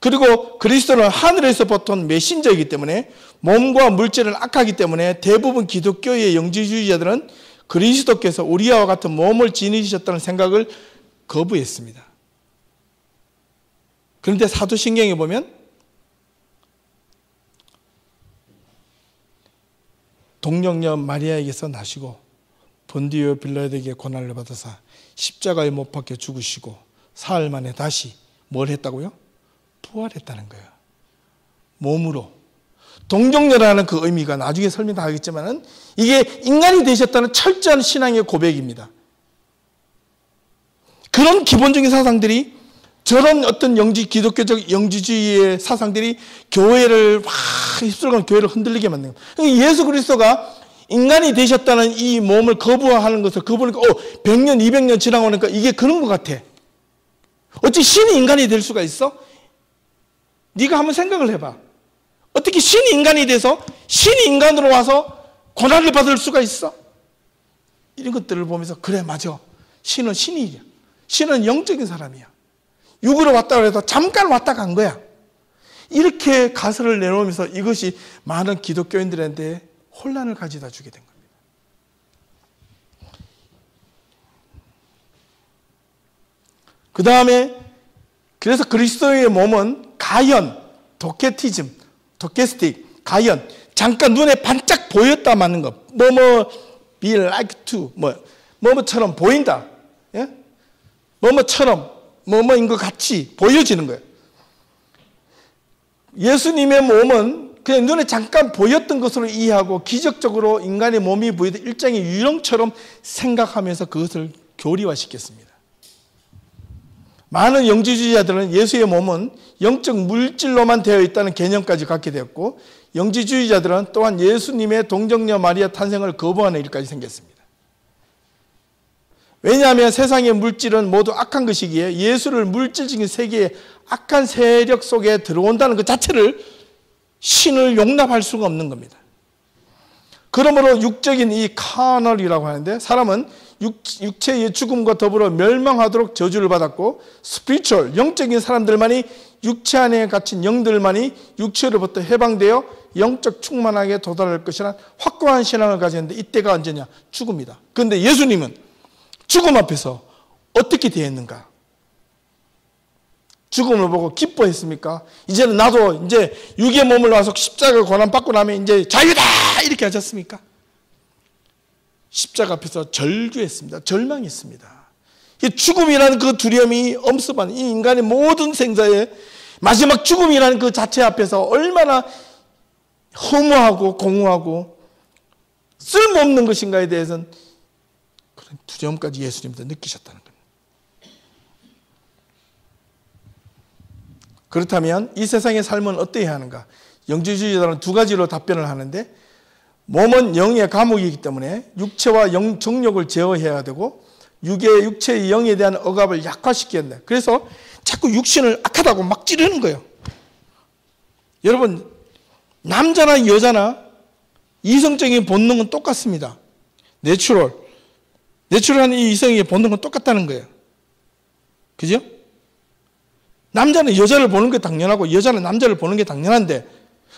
[SPEAKER 1] 그리고 그리스도는 하늘에서 보통 메신저이기 때문에, 몸과 물질은 악하기 때문에 대부분 기독교의 영지주의자들은 그리스도께서 우리와 같은 몸을 지니셨다는 생각을 거부했습니다. 그런데 사도신경에 보면 동정녀 마리아에게서 나시고 본디오 빌라도에게 고난을 받으사 십자가에 못 박혀 죽으시고 사흘 만에 다시 뭘 했다고요? 부활했다는 거예요. 몸으로. 동정녀라는 그 의미가 나중에 설명하겠지만은 이게 인간이 되셨다는 철저한 신앙의 고백입니다. 그런 기본적인 사상들이, 저런 어떤 기독교적 영지주의의 사상들이 교회를 막 휩쓸어가는, 교회를 흔들리게 만든 거예요. 그러니까 예수 그리스도가 인간이 되셨다는 이 몸을 거부하는 것을 거부하니까 100년, 200년 지나고 나니까 이게 그런 것 같아. 어찌 신이 인간이 될 수가 있어? 네가 한번 생각을 해봐. 어떻게 신이 인간이 돼서 신이 인간으로 와서 고난을 받을 수가 있어? 이런 것들을 보면서 그래, 맞아. 신은 신이야. 신은 영적인 사람이야. 육으로 왔다 그래도 잠깐 왔다 간 거야. 이렇게 가설을 내놓으면서 이것이 많은 기독교인들한테 혼란을 가져다 주게 된 겁니다. 그 다음에 그래서 그리스도의 몸은 가연, 도케스틱, 가연, 잠깐 눈에 반짝 보였다 마는 것, be like to, 뭐뭐처럼 보인다, 예? 뭐뭐처럼, 뭐뭐인 것 같이 보여지는 거예요. 예수님의 몸은 그냥 눈에 잠깐 보였던 것으로 이해하고 기적적으로 인간의 몸이 보이던 일종의 유령처럼 생각하면서 그것을 교리화시켰습니다. 많은 영지주의자들은 예수의 몸은 영적 물질로만 되어 있다는 개념까지 갖게 되었고, 영지주의자들은 또한 예수님의 동정녀 마리아 탄생을 거부하는 일까지 생겼습니다. 왜냐하면 세상의 물질은 모두 악한 것이기에 예수를 물질적인 세계의 악한 세력 속에 들어온다는 것 자체를, 신을 용납할 수가 없는 겁니다. 그러므로 육적인 이 카널이라고 하는데, 사람은 육체의 죽음과 더불어 멸망하도록 저주를 받았고, 스피리추얼, 영적인 사람들만이, 육체 안에 갇힌 영들만이 육체로부터 해방되어 영적 충만하게 도달할 것이란 확고한 신앙을 가졌는데, 이때가 언제냐? 죽음이다. 그런데 예수님은 죽음 앞에서 어떻게 대했는가? 죽음을 보고 기뻐했습니까? 이제는 나도 이제 육의 몸을 와서 십자가 고난 받고 나면 이제 자유다! 이렇게 하셨습니까? 십자가 앞에서 절규했습니다. 절망했습니다. 이 죽음이라는 그 두려움이 엄습한 이 인간의 모든 생사의 마지막 죽음이라는 그 자체 앞에서 얼마나 허무하고 공허하고 쓸모없는 것인가에 대해서는 그런 두려움까지 예수님도 느끼셨다는 겁니다. 그렇다면 이 세상의 삶은 어떠해야 하는가? 영지주의자들은 두 가지로 답변을 하는데, 몸은 영의 감옥이기 때문에 육체와 영 정욕을 제어해야 되고, 육체의 영에 대한 억압을 약화시켜야 된다. 그래서 자꾸 육신을 악하다고 막 찌르는 거예요. 여러분, 남자나 여자나 이성적인 본능은 똑같습니다. 내추럴한 이 이성의 본능은 똑같다는 거예요. 그죠? 남자는 여자를 보는 게 당연하고 여자는 남자를 보는 게 당연한데,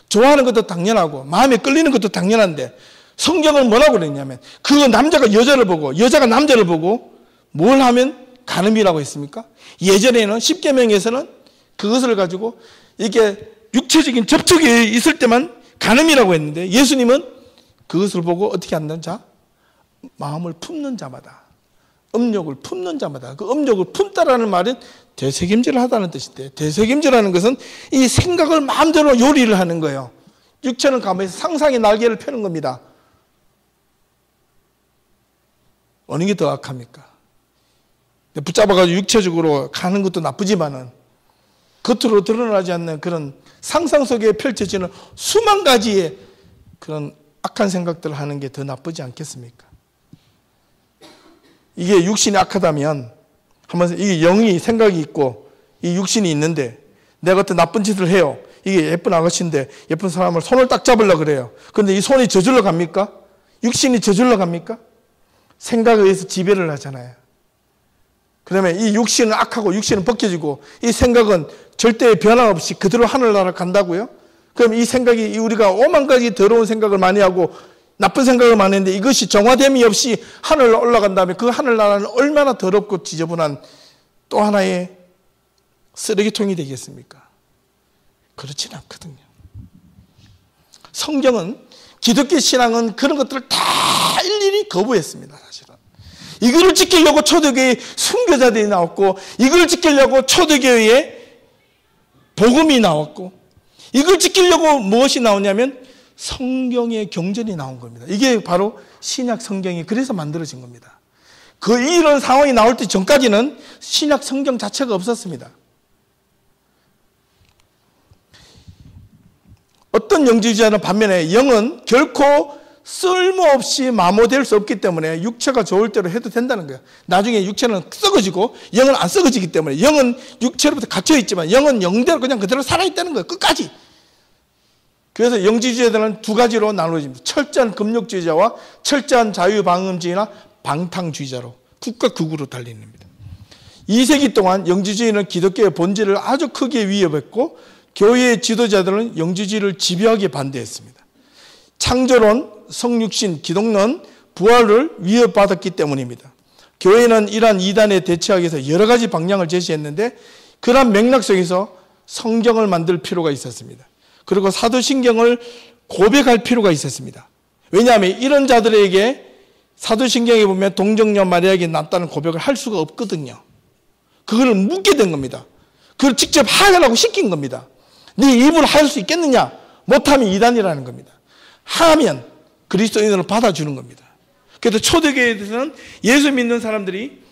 [SPEAKER 1] 좋아하는 것도 당연하고 마음에 끌리는 것도 당연한데, 성경은 뭐라고 그랬냐면 그 남자가 여자를 보고 여자가 남자를 보고 뭘 하면 간음이라고 했습니까? 예전에는 10계명에서는 그것을 가지고 이게 육체적인 접촉이 있을 때만 간음이라고 했는데, 예수님은 그것을 보고 어떻게 한다는 자? 마음을 품는 자마다, 음욕을 품는 자마다. 그 음욕을 품다라는 말은 되새김질을 하다는 뜻인데, 되새김질하는 것은 이 생각을 마음대로 요리를 하는 거예요. 육체는 가만히 상상의 날개를 펴는 겁니다. 어느 게 더 악합니까? 붙잡아가지고 육체적으로 가는 것도 나쁘지만은, 겉으로 드러나지 않는 그런 상상 속에 펼쳐지는 수만 가지의 그런 악한 생각들을 하는 게 더 나쁘지 않겠습니까? 이게 육신이 악하다면 하면서 이게 영이 생각이 있고 이 육신이 있는데 내가 어떤 나쁜 짓을 해요. 이게 예쁜 아가씨인데 예쁜 사람을 손을 딱 잡으려고 그래요. 그런데 이 손이 저절로 갑니까? 육신이 저절로 갑니까? 생각에 의해서 지배를 하잖아요. 그러면 이 육신은 악하고 육신은 벗겨지고 이 생각은 절대 변화 없이 그대로 하늘나라 간다고요? 그럼 이 생각이 우리가 오만 가지 더러운 생각을 많이 하고 나쁜 생각을 많이 했는데 이것이 정화됨이 없이 하늘로 올라간다면 그 하늘나라는 얼마나 더럽고 지저분한 또 하나의 쓰레기통이 되겠습니까? 그렇진 않거든요. 성경은 기독교 신앙은 그런 것들을 다 일일이 거부했습니다. 사실은 이거를 지키려고 초대교회에 순교자들이 나왔고 이걸 지키려고 초대교회에 복음이 나왔고 이걸 지키려고 무엇이 나오냐면 성경의 경전이 나온 겁니다. 이게 바로 신약 성경이 그래서 만들어진 겁니다. 이런 상황이 나올 때 전까지는 신약 성경 자체가 없었습니다. 어떤 영지주의자는 반면에 영은 결코 쓸모없이 마모될 수 없기 때문에 육체가 좋을 대로 해도 된다는 거예요. 나중에 육체는 썩어지고 영은 안 썩어지기 때문에 영은 육체로부터 갇혀 있지만 영은 영대로 그냥 그대로 살아있다는 거예요. 끝까지. 그래서 영지주의자들은 두 가지로 나누어집니다. 철저한 금욕주의자와 철저한 자유방음주의나 방탕주의자로 극과 극으로 달리는겁니다. 2세기 동안 영지주의는 기독교의 본질을 아주 크게 위협했고 교회의 지도자들은 영지주의를 집요하게 반대했습니다. 창조론, 성육신, 기독론, 부활을 위협받았기 때문입니다. 교회는 이러한 이단에 대처하기 위해서 여러 가지 방향을 제시했는데 그러한 맥락 속에서 성경을 만들 필요가 있었습니다. 그리고 사도신경을 고백할 필요가 있었습니다. 왜냐하면 이런 자들에게 사도신경에 보면 동정녀 마리아에게 낫다는 고백을 할 수가 없거든요. 그걸 묻게 된 겁니다. 그걸 직접 하라고 시킨 겁니다. 네 입으로 할 수 있겠느냐? 못하면 이단이라는 겁니다. 하면 그리스도인으로 받아주는 겁니다. 그래서 초대교회에서는 예수 믿는 사람들이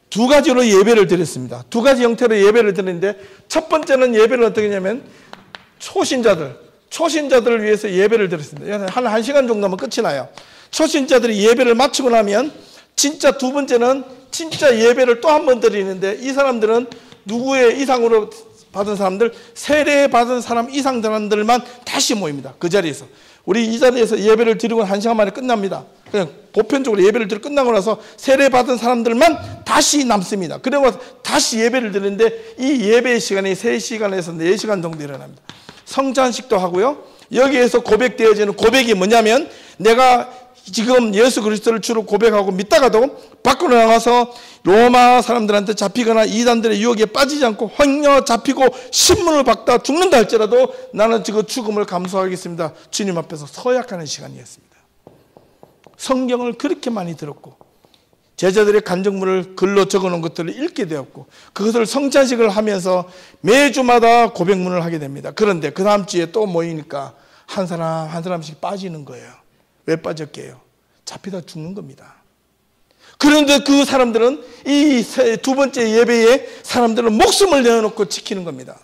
[SPEAKER 1] 두 가지로 예배를 드렸습니다. 두 가지 형태로 예배를 드렸는데 첫 번째는 예배를 어떻게 했냐면 초신자들을 위해서 예배를 드렸습니다. 한 시간 정도면 끝이 나요. 초신자들이 예배를 마치고 나면 진짜 두 번째는 진짜 예배를 또 한 번 드리는데 이 사람들은 누구의 이상으로 받은 사람들, 세례 받은 사람 이상 사람들만 다시 모입니다. 그 자리에서. 우리 이 자리에서 예배를 드리고 1시간 만에 끝납니다. 그냥 보편적으로 예배를 드리고 끝나고 나서 세례 받은 사람들만 다시 남습니다. 그리고 다시 예배를 드리는데 이 예배 시간이 3시간에서 4시간 정도 일어납니다. 성찬식도 하고요. 여기에서 고백되어지는 고백이 뭐냐면 내가 지금 예수 그리스도를 주로 고백하고 믿다가도 밖으로 나가서 로마 사람들한테 잡히거나 이단들의 유혹에 빠지지 않고 횡령 잡히고 신문을 받다 죽는다 할지라도 나는 지금 죽음을 감수하겠습니다. 주님 앞에서 서약하는 시간이었습니다. 성경을 그렇게 많이 들었고 제자들의 간증문을 글로 적어놓은 것들을 읽게 되었고 그것을 성찬식을 하면서 매주마다 고백문을 하게 됩니다. 그런데 그 다음 주에 또 모이니까 한 사람 한 사람씩 빠지는 거예요. 왜 빠졌게요? 잡히다 죽는 겁니다. 그런데 그 사람들은 이 두 번째 예배에 사람들은 목숨을 내어놓고 지키는 겁니다.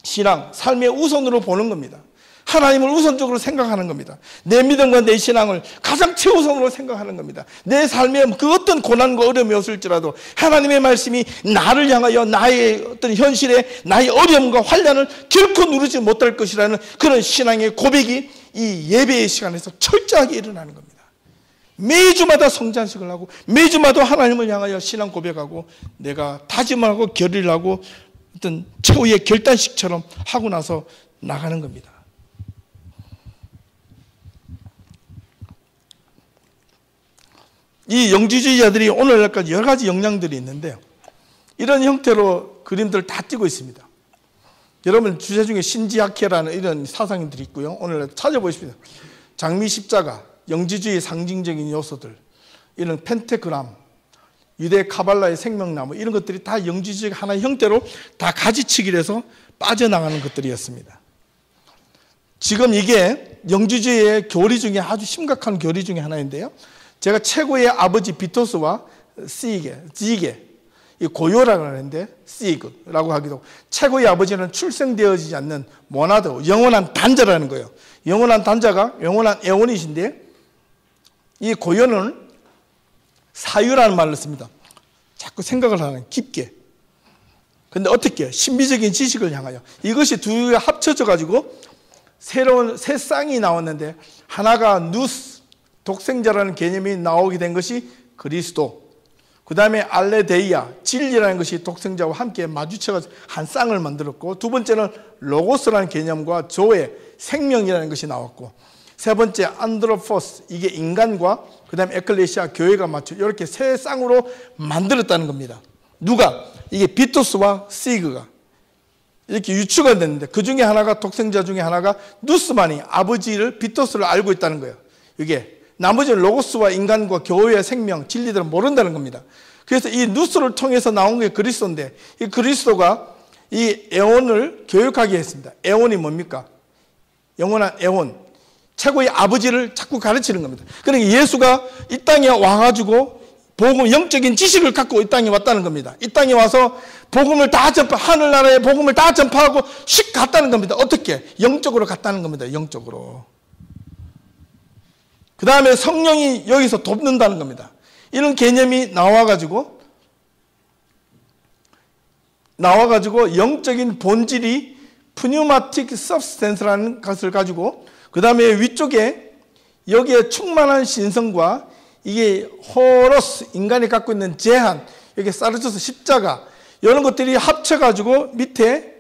[SPEAKER 1] 신앙, 삶의 우선으로 보는 겁니다. 하나님을 우선적으로 생각하는 겁니다. 내 믿음과 내 신앙을 가장 최우선으로 생각하는 겁니다. 내 삶에 그 어떤 고난과 어려움이 없을지라도 하나님의 말씀이 나를 향하여 나의 어떤 현실에 나의 어려움과 환난을 결코 누르지 못할 것이라는 그런 신앙의 고백이 이 예배의 시간에서 철저하게 일어나는 겁니다. 매주마다 성찬식을 하고 매주마다 하나님을 향하여 신앙 고백하고 내가 다짐하고 결의를 하고 어떤 최후의 결단식처럼 하고 나서 나가는 겁니다. 이 영지주의자들이 오늘날까지 여러 가지 역량들이 있는데요. 이런 형태로 그림들을 다 띄고 있습니다. 여러분 주제 중에 신지학회라는 이런 사상들이 있고요. 오늘 찾아보십시오. 장미 십자가, 영지주의 상징적인 요소들, 이런 펜테그람, 유대 카발라의 생명나무 이런 것들이 다 영지주의 하나의 형태로 다 가지치기를 해서 빠져나가는 것들이었습니다. 지금 이게 영지주의의 교리 중에 아주 심각한 교리 중에 하나인데요. 제가 최고의 아버지 비토스와 지게 이 고요라고 하는데 시그라고 하기도 하고, 최고의 아버지는 출생되어지지 않는 모나드, 영원한 단자라는 거예요. 영원한 단자가 영원한 에온이신데, 이 고요는 사유라는 말을 씁니다. 자꾸 생각을 하는, 깊게. 근데 어떻게? 신비적인 지식을 향하여. 이것이 두 개가 합쳐져 가지고 새로운 새 쌍이 나왔는데, 하나가 누스, 독생자라는 개념이 나오게 된 것이 그리스도, 그 다음에 알레데이아, 진리라는 것이 독생자와 함께 마주쳐서 한 쌍을 만들었고, 두 번째는 로고스라는 개념과 조의 생명이라는 것이 나왔고, 세 번째 안드로포스, 이게 인간과 그 다음에 에클레시아, 교회가 맞춰 이렇게 세 쌍으로 만들었다는 겁니다. 누가? 이게 비토스와 시그가 이렇게 유추가 됐는데, 그 중에 하나가, 독생자 중에 하나가 누스만이 아버지를, 비토스를 알고 있다는 거예요. 이게 나머지는 로고스와 인간과 교회의 생명, 진리들은 모른다는 겁니다. 그래서 이 누스를 통해서 나온 게 그리스도인데, 이 그리스도가 이 에온을 교육하게 했습니다. 에온이 뭡니까? 영원한 에온, 최고의 아버지를 자꾸 가르치는 겁니다. 그러니까 예수가 이 땅에 와가지고 복음, 영적인 지식을 갖고 이 땅에 왔다는 겁니다. 이 땅에 와서 복음을 다 하늘나라의 복음을 다 전파하고 씩 갔다는 겁니다. 어떻게? 영적으로 갔다는 겁니다. 영적으로. 그 다음에 성령이 여기서 돕는다는 겁니다. 이런 개념이 나와가지고 영적인 본질이 pneumatic substance라는 것을 가지고, 그 다음에 위쪽에 여기에 충만한 신성과 이게 호로스, 인간이 갖고 있는 제한, 여기 사르투스 십자가, 이런 것들이 합쳐가지고 밑에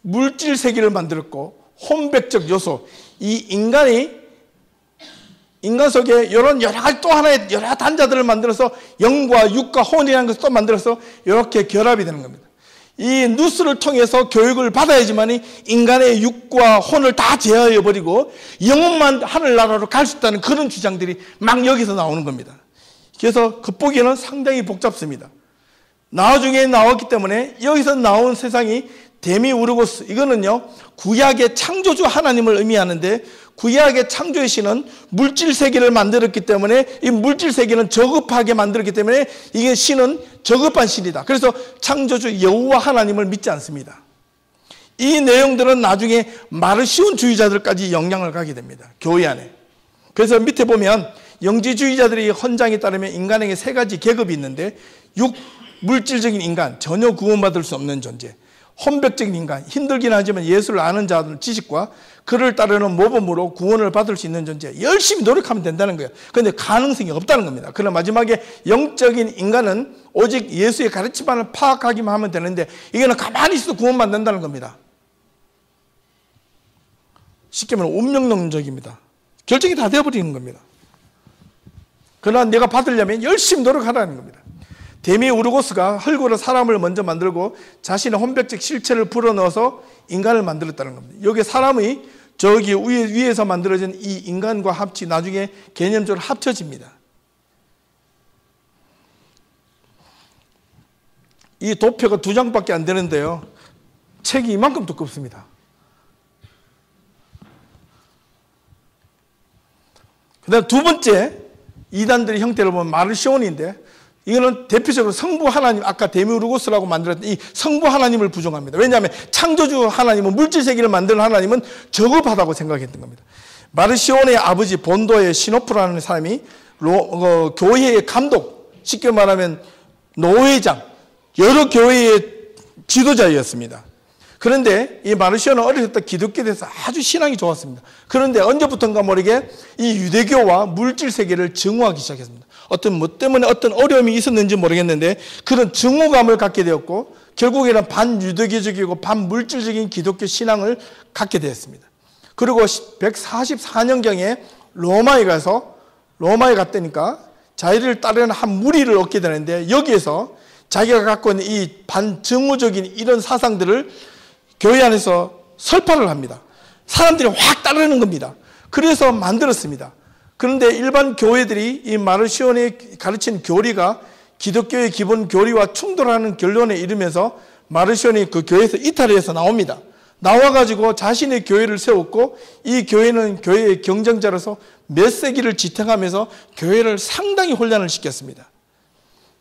[SPEAKER 1] 물질 세계를 만들었고, 혼백적 요소, 이 인간 속에 이런 여러 가지 또 하나의 여러 단자들을 만들어서 영과 육과 혼이라는 것을 또 만들어서 이렇게 결합이 되는 겁니다. 이 누스를 통해서 교육을 받아야지만 인간의 육과 혼을 다 제어해버리고 영혼만 하늘나라로 갈 수 있다는 그런 주장들이 막 여기서 나오는 겁니다. 그래서 겉보기에는 상당히 복잡습니다. 나중에 나왔기 때문에 여기서 나온 세상이 데미우르고스, 이거는요 구약의 창조주 하나님을 의미하는데, 구약의 창조의 신은 물질 세계를 만들었기 때문에 이 물질 세계는 저급하게 만들었기 때문에 이게 신은 저급한 신이다. 그래서 창조주 여호와 하나님을 믿지 않습니다. 이 내용들은 나중에 마르시온주의자들까지 영향을 가게 됩니다. 교회 안에. 그래서 밑에 보면 영지주의자들이 헌장에 따르면 인간에게 세 가지 계급이 있는데, 물질적인 인간, 전혀 구원받을 수 없는 존재, 혼백적인 인간, 힘들긴 하지만 예수를 아는 자들 지식과 그를 따르는 모범으로 구원을 받을 수 있는 존재, 열심히 노력하면 된다는 거예요. 그런데 가능성이 없다는 겁니다. 그러나 마지막에 영적인 인간은 오직 예수의 가르침만을 파악하기만 하면 되는데, 이거는 가만히 있어도 구원받는다는 겁니다. 쉽게 말하면 운명론적입니다. 결정이 다 되어버리는 겁니다. 그러나 내가 받으려면 열심히 노력하라는 겁니다. 데미우르고스가 흙으로 사람을 먼저 만들고 자신의 혼백적 실체를 불어넣어서 인간을 만들었다는 겁니다. 여기 사람이 저기 위에서 만들어진 이 인간과 나중에 개념적으로 합쳐집니다. 이 도표가 2장밖에 안 되는데요, 책이 이만큼 두껍습니다. 그 다음 두 번째 이단들의 형태를 보면 마르시온인데, 이거는 대표적으로 성부 하나님, 아까 데미우르고스라고 만들었던 이 성부 하나님을 부정합니다. 왜냐하면 창조주 하나님은, 물질 세계를 만드는 하나님은 저급하다고 생각했던 겁니다. 마르시온의 아버지 본도의 시노프라는 사람이 교회의 감독, 쉽게 말하면 노회장, 여러 교회의 지도자였습니다. 그런데 이 마르시온은 어렸을 때 기독교에 대해서 아주 신앙이 좋았습니다. 그런데 언제부턴가 모르게 이 유대교와 물질 세계를 증오하기 시작했습니다. 어떤 뭐 때문에 어떤 어려움이 있었는지 모르겠는데 그런 증오감을 갖게 되었고, 결국에는 반유대교적이고 반물질적인 기독교 신앙을 갖게 되었습니다. 그리고 144년경에 로마에 갔다니까 자기를 따르는 한 무리를 얻게 되는데, 여기에서 자기가 갖고 있는 이 반증오적인 이런 사상들을 교회 안에서 설파를 합니다. 사람들이 확 따르는 겁니다. 그래서 만들었습니다. 그런데 일반 교회들이 이 마르시온이 가르친 교리가 기독교의 기본 교리와 충돌하는 결론에 이르면서 마르시온이 그 교회에서 이탈해서 나옵니다. 나와가지고 자신의 교회를 세웠고, 이 교회는 교회의 경쟁자로서 몇 세기를 지탱하면서 교회를 상당히 혼란을 시켰습니다.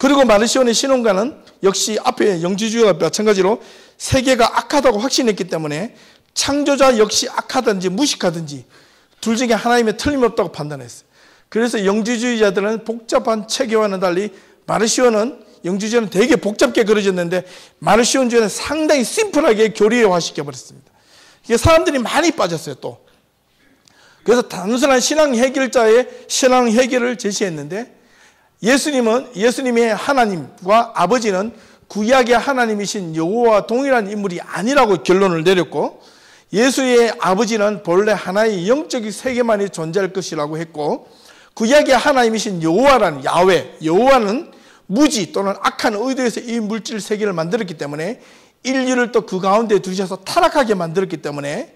[SPEAKER 1] 그리고 마르시온의 신혼가는 역시 앞에 영지주의와 마찬가지로 세계가 악하다고 확신했기 때문에 창조자 역시 악하든지 무식하든지 둘 중에 하나임에 틀림없다고 판단했어요. 그래서 영지주의자들은 복잡한 체계와는 달리 영지주의는 되게 복잡게 그려졌는데 마르시온주의는 상당히 심플하게 교리화시켜버렸습니다. 이게 사람들이 많이 빠졌어요. 또 그래서 단순한 신앙 해결자의 신앙 해결을 제시했는데 예수님의 하나님과 아버지는 구약의 하나님이신 여호와와 동일한 인물이 아니라고 결론을 내렸고, 예수의 아버지는 본래 하나의 영적인 세계만이 존재할 것이라고 했고, 구약의 하나님이신 여호와라는 여호와는 무지 또는 악한 의도에서 이 물질 세계를 만들었기 때문에 인류를 또 그 가운데 두셔서 타락하게 만들었기 때문에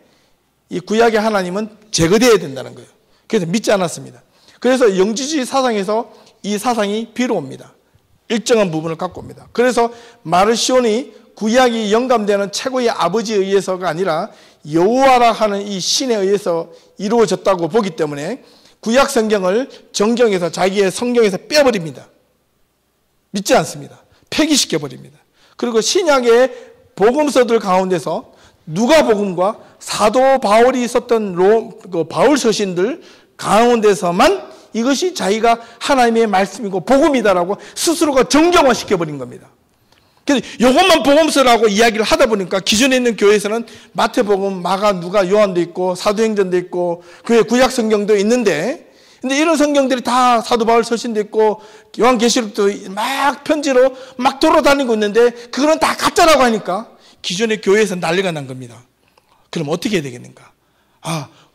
[SPEAKER 1] 이 구약의 하나님은 제거되어야 된다는 거예요. 그래서 믿지 않았습니다. 그래서 영지주의 사상에서 이 사상이 비로옵니다. 일정한 부분을 갖고 옵니다. 그래서 마르시온이 구약이 영감되는 최고의 아버지에 의해서가 아니라 여호와라 하는 이 신에 의해서 이루어졌다고 보기 때문에 구약 성경을 정경에서 자기의 성경에서 빼버립니다. 믿지 않습니다. 폐기시켜버립니다. 그리고 신약의 복음서들 가운데서 누가복음과 사도 바울이 썼던 바울 서신들 가운데서만 이것이 자기가 하나님의 말씀이고 복음이다라고 스스로가 정경화시켜버린 겁니다. 그래서 이것만 복음서라고 이야기를 하다 보니까 기존에 있는 교회에서는 마태복음, 마가, 누가, 요한도 있고 사도행전도 있고 교회 구약 성경도 있는데, 근데 이런 성경들이 다 사도 바울 서신도 있고 요한계시록도 막 편지로 막 돌아다니고 있는데 그거는 다 가짜라고 하니까 기존의 교회에서 난리가 난 겁니다. 그럼 어떻게 해야 되겠는가?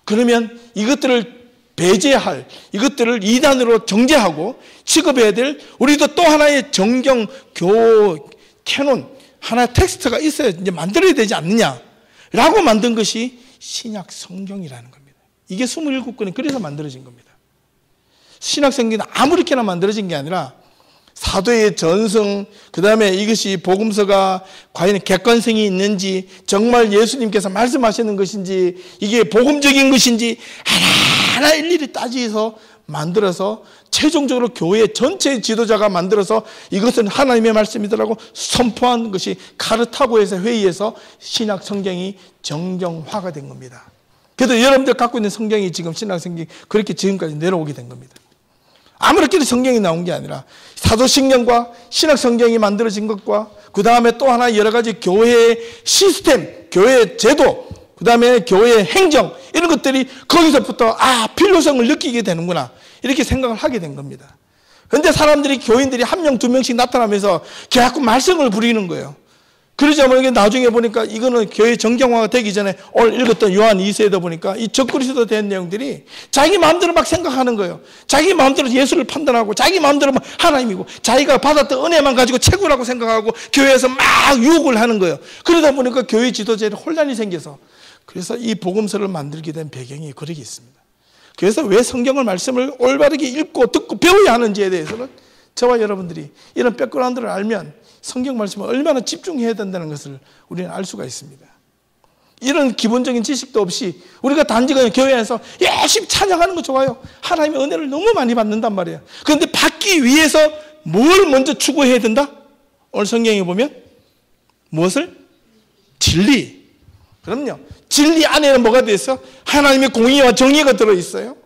[SPEAKER 1] 그러면 이것들을 배제할, 이것들을 이단으로 정죄하고 취급해야 될 우리도 또 하나의 정경, 캐논, 하나의 텍스트가 있어야 이제 만들어야 되지 않느냐라고 만든 것이 신약 성경이라는 겁니다. 이게 27권이 그래서 만들어진 겁니다. 신약 성경은 아무렇게나 만들어진 게 아니라 사도의 전승, 그 다음에 이것이 복음서가 과연 객관성이 있는지, 정말 예수님께서 말씀하시는 것인지, 이게 복음적인 것인지 하나하나 일일이 따지서 만들어서 최종적으로 교회 전체 지도자가 만들어서 이것은 하나님의 말씀이더라고 선포한 것이 카르타고에서 회의에서 신약 성경이 정경화가 된 겁니다. 그래서 여러분들 갖고 있는 성경이 지금 신약 성경이 그렇게 지금까지 내려오게 된 겁니다. 아무렇게나 성경이 나온 게 아니라 사도신경과 신약 성경이 만들어진 것과 그 다음에 또 하나 여러 가지 교회의 시스템, 교회의 제도, 그 다음에 교회의 행정, 이런 것들이 거기서부터 필요성을 느끼게 되는구나 이렇게 생각을 하게 된 겁니다. 그런데 사람들이, 교인들이 한 명, 두 명씩 나타나면서 자꾸 말썽을 부리는 거예요. 그러자 보니까 나중에 보니까 이거는 교회 정경화가 되기 전에 오늘 읽었던 요한 2세에도 보니까 이 적그리스도 된 내용들이 자기 마음대로 막 생각하는 거예요. 자기 마음대로 예수를 판단하고 자기 마음대로 하나님이고 자기가 받았던 은혜만 가지고 최고라고 생각하고 교회에서 막 유혹을 하는 거예요. 그러다 보니까 교회 지도자에 혼란이 생겨서, 그래서 이 복음서를 만들게 된 배경이 그렇게 있습니다. 그래서 왜 성경을 말씀을 올바르게 읽고 듣고 배워야 하는지에 대해서는 저와 여러분들이 이런 백그라운드를 알면 성경 말씀을 얼마나 집중해야 된다는 것을 우리는 알 수가 있습니다. 이런 기본적인 지식도 없이 우리가 단지 그냥 교회에서 열심히 찬양하는 거 좋아요. 하나님의 은혜를 너무 많이 받는단 말이에요. 그런데 받기 위해서 뭘 먼저 추구해야 된다? 오늘 성경에 보면 무엇을? 진리. 그럼요. 진리 안에는 뭐가 되어 있어? 하나님의 공의와 정의가 들어있어요.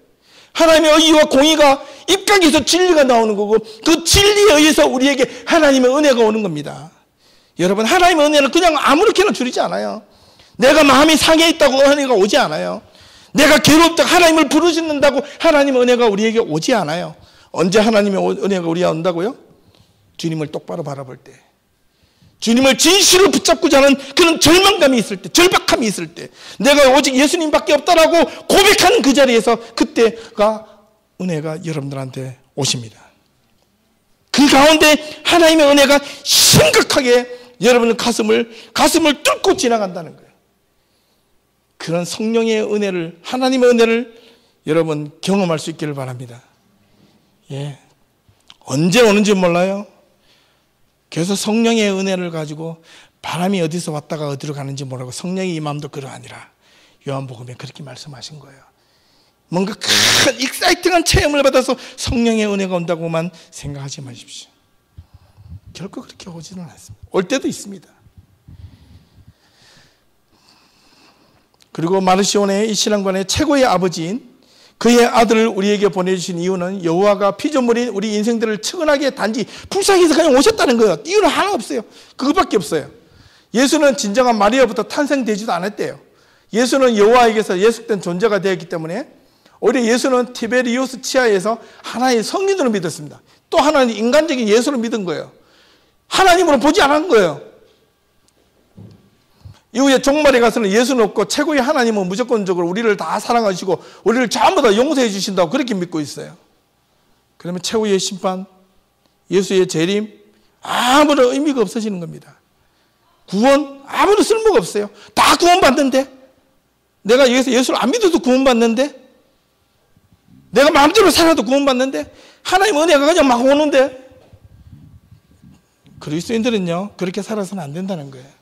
[SPEAKER 1] 하나님의 의의와 공의가 입각해서 진리가 나오는 거고, 그 진리에 의해서 우리에게 하나님의 은혜가 오는 겁니다. 여러분, 하나님의 은혜는 그냥 아무렇게나 줄이지 않아요. 내가 마음이 상해 있다고 은혜가 오지 않아요. 내가 괴롭다고 하나님을 부르짖는다고 하나님의 은혜가 우리에게 오지 않아요. 언제 하나님의 은혜가 우리에게 온다고요? 주님을 똑바로 바라볼 때, 주님을 진실로 붙잡고자 하는 그런 절망감이 있을 때, 절박함이 있을 때, 내가 오직 예수님밖에 없다라고 고백하는 그 자리에서 그때가 은혜가 여러분들한테 오십니다. 그 가운데 하나님의 은혜가 심각하게 여러분의 가슴을 뚫고 지나간다는 거예요. 그런 성령의 은혜를, 하나님의 은혜를 여러분 경험할 수 있기를 바랍니다. 언제 오는지 몰라요. 그래서 성령의 은혜를 가지고 바람이 어디서 왔다가 어디로 가는지 모르고 성령의 임함도 그러하니라. 요한복음에 그렇게 말씀하신 거예요. 뭔가 큰 익사이팅한 체험을 받아서 성령의 은혜가 온다고만 생각하지 마십시오. 결코 그렇게 오지는 않습니다. 올 때도 있습니다. 그리고 마르시온의 이 신앙관의 최고의 아버지인 그의 아들을 우리에게 보내주신 이유는 여호와가 피조물인 우리 인생들을 측은하게 단지 불쌍히 해서 그냥 오셨다는 거예요. 이유는 하나 없어요. 그것밖에 없어요. 예수는 진정한 마리아부터 탄생되지도 않았대요. 예수는 여호와에게서 예속된 존재가 되었기 때문에 오히려 예수는 티베리우스 치하에서 하나의 성인으로 믿었습니다. 또 하나는 인간적인 예수를 믿은 거예요. 하나님으로 보지 않은 거예요. 이후에 종말에 가서는 예수는 없고 최고의 하나님은 무조건적으로 우리를 다 사랑하시고 우리를 전부 다 용서해 주신다고 그렇게 믿고 있어요. 그러면 최후의 심판, 예수의 재림, 아무런 의미가 없어지는 겁니다. 구원, 아무런 쓸모가 없어요. 다 구원받는데? 내가 여기서 예수를 안 믿어도 구원받는데? 내가 마음대로 살아도 구원받는데? 하나님 은혜가 그냥 막 오는데? 그리스도인들은요, 그렇게 살아서는 안 된다는 거예요.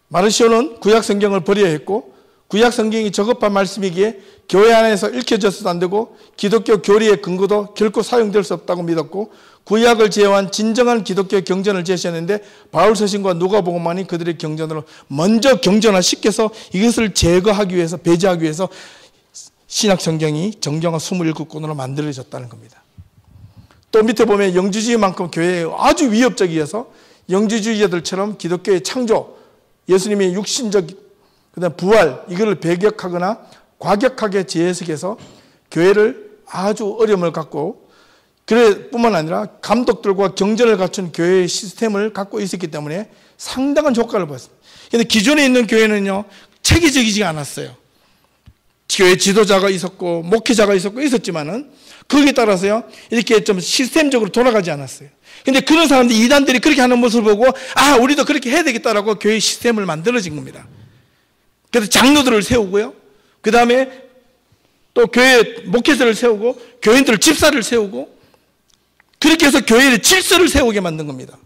[SPEAKER 1] 마르시오는 구약 성경을 버려야 했고 구약 성경이 저급한 말씀이기에 교회 안에서 읽혀져서도 안 되고 기독교 교리의 근거도 결코 사용될 수 없다고 믿었고 구약을 제어한 진정한 기독교의 경전을 제시했는데 바울 서신과 누가복음만이 그들의 경전으로 먼저 경전화시켜서 이것을 제거하기 위해서 배제하기 위해서 신약 성경이 정경화 27권으로 만들어졌다는 겁니다. 또 밑에 보면 영주주의만큼 교회에 아주 위협적이어서 영주주의자들처럼 기독교의 창조, 예수님의 육신적 그다음 부활 이거를 배격하거나 과격하게 재해석해서 교회를 아주 어려움을 갖고 그래 뿐만 아니라 감독들과 경전을 갖춘 교회의 시스템을 갖고 있었기 때문에 상당한 효과를 보였습니다. 그런데 기존에 있는 교회는요 체계적이지 않았어요. 교회 지도자가 있었고 목회자가 있었고 있었지만은 거기에 따라서요 이렇게 좀 시스템적으로 돌아가지 않았어요. 근데 그런 사람들 이단들이 그렇게 하는 모습을 보고 아 우리도 그렇게 해야 되겠다라고 교회 시스템을 만들어진 겁니다. 그래서 장로들을 세우고요. 그 다음에 또 교회 목회자를 세우고 교인들 집사를 세우고 그렇게 해서 교회의 질서를 세우게 만든 겁니다.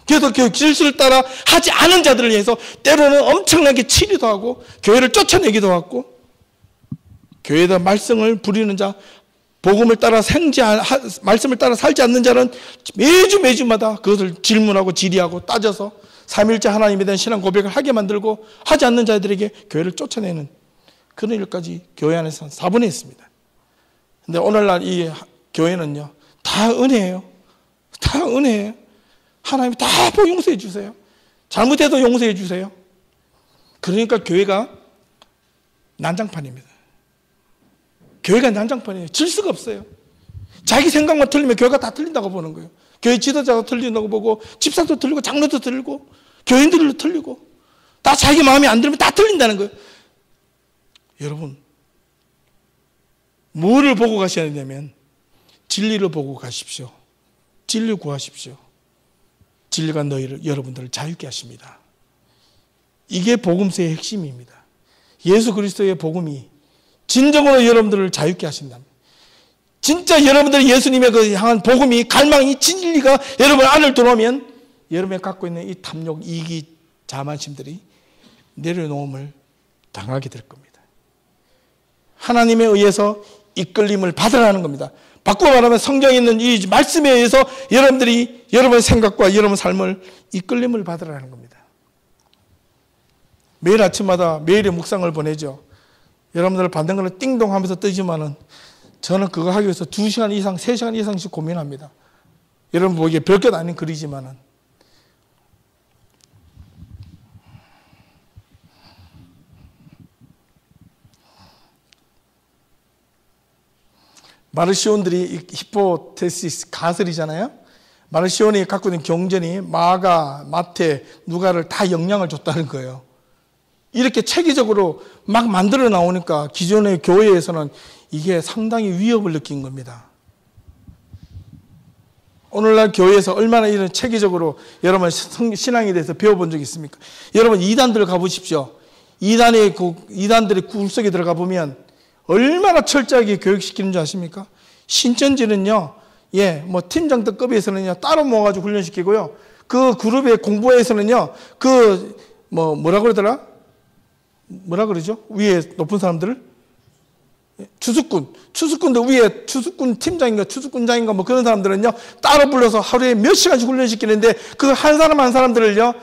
[SPEAKER 1] 그래서 그 질서를 따라 하지 않은 자들을 위해서 때로는 엄청나게 치리도 하고 교회를 쫓아내기도 하고 교회에다 말씀을 부리는 자 복음을 따라 말씀을 따라 살지 않는 자는 매주마다 그것을 질문하고 질의하고 따져서 삼일째 하나님에 대한 신앙 고백을 하게 만들고 하지 않는 자들에게 교회를 쫓아내는 그런 일까지 교회 안에서 4분의 했습니다. 근데 오늘날 이 교회는요 다 은혜예요. 다 은혜예요. 하나님이 다 용서해 주세요. 잘못해도 용서해 주세요. 그러니까 교회가 난장판입니다. 교회가 난장판이에요. 질서가 없어요. 자기 생각만 틀리면 교회가 다 틀린다고 보는 거예요. 교회 지도자가 틀린다고 보고 집사도 틀리고 장로도 틀리고 교인들도 틀리고 다 자기 마음에 안 들면 다 틀린다는 거예요. 여러분 뭐를 보고 가셔야 되냐면 진리를 보고 가십시오. 진리 구하십시오. 진리가 여러분들을 자유케 하십니다. 이게 복음서의 핵심입니다. 예수 그리스도의 복음이 진정으로 여러분들을 자유케 하신답니다. 진짜 여러분들이 예수님의 그 향한 복음이 갈망이 진리가 여러분 안을 들어오면 여러분이 갖고 있는 이 탐욕, 이기, 자만심들이 내려놓음을 당하게 될 겁니다. 하나님에 의해서 이끌림을 받으라는 겁니다. 바꾸어 말하면 성경에 있는 이 말씀에 의해서 여러분들이 여러분의 생각과 여러분의 삶을 이끌림을 받으라는 겁니다. 매일 아침마다 매일의 묵상을 보내죠. 여러분들 받는 거는 띵동 하면서 뜨지만은 저는 그거 하기 위해서 2시간 이상, 3시간 이상씩 고민합니다. 여러분 보기에 별것 아닌 글이지만은. 마르시온들이 히포테시스 가설이잖아요. 마르시온이 갖고 있는 경전이 마가, 마태, 누가를 다 영향을 줬다는 거예요. 이렇게 체계적으로 막 만들어 나오니까 기존의 교회에서는 이게 상당히 위협을 느낀 겁니다. 오늘날 교회에서 얼마나 이런 체계적으로 여러분 신앙에 대해서 배워본 적 있습니까? 여러분 이단들 가보십시오. 이단들의 굴속에 들어가 보면 얼마나 철저하게 교육시키는 줄 아십니까? 신천지는요, 뭐 팀장급에서는요 따로 모아가지고 훈련시키고요. 그 그룹의 공부에서는요, 뭐라 그러더라? 뭐라 그러죠? 위에 높은 사람들을? 추수꾼도 위에 추수꾼 팀장인가 추수꾼장인가 뭐 그런 사람들은요, 따로 불러서 하루에 몇 시간씩 훈련시키는데 그 한 사람 한 사람들을요,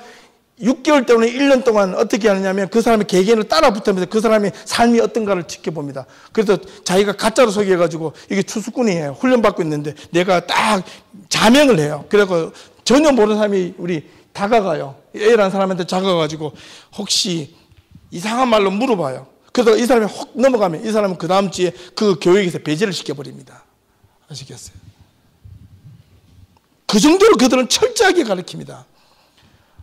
[SPEAKER 1] 6개월 때문에 1년 동안 어떻게 하느냐면 그 사람의 개개인을 따라 붙으면서 그 사람의 삶이 어떤가를 지켜봅니다. 그래서 자기가 가짜로 소개해가지고 이게 추수꾼이에요. 훈련받고 있는데 내가 딱 자명을 해요. 그래서 전혀 모르는 사람이 우리 다가가요. A라는 사람한테 다가가가지고 혹시 이상한 말로 물어봐요. 그래서 이 사람이 혹 넘어가면 이 사람은 그 다음 주에 그 교육에서 배제를 시켜버립니다. 아시겠어요? 그 정도로 그들은 철저하게 가르칩니다.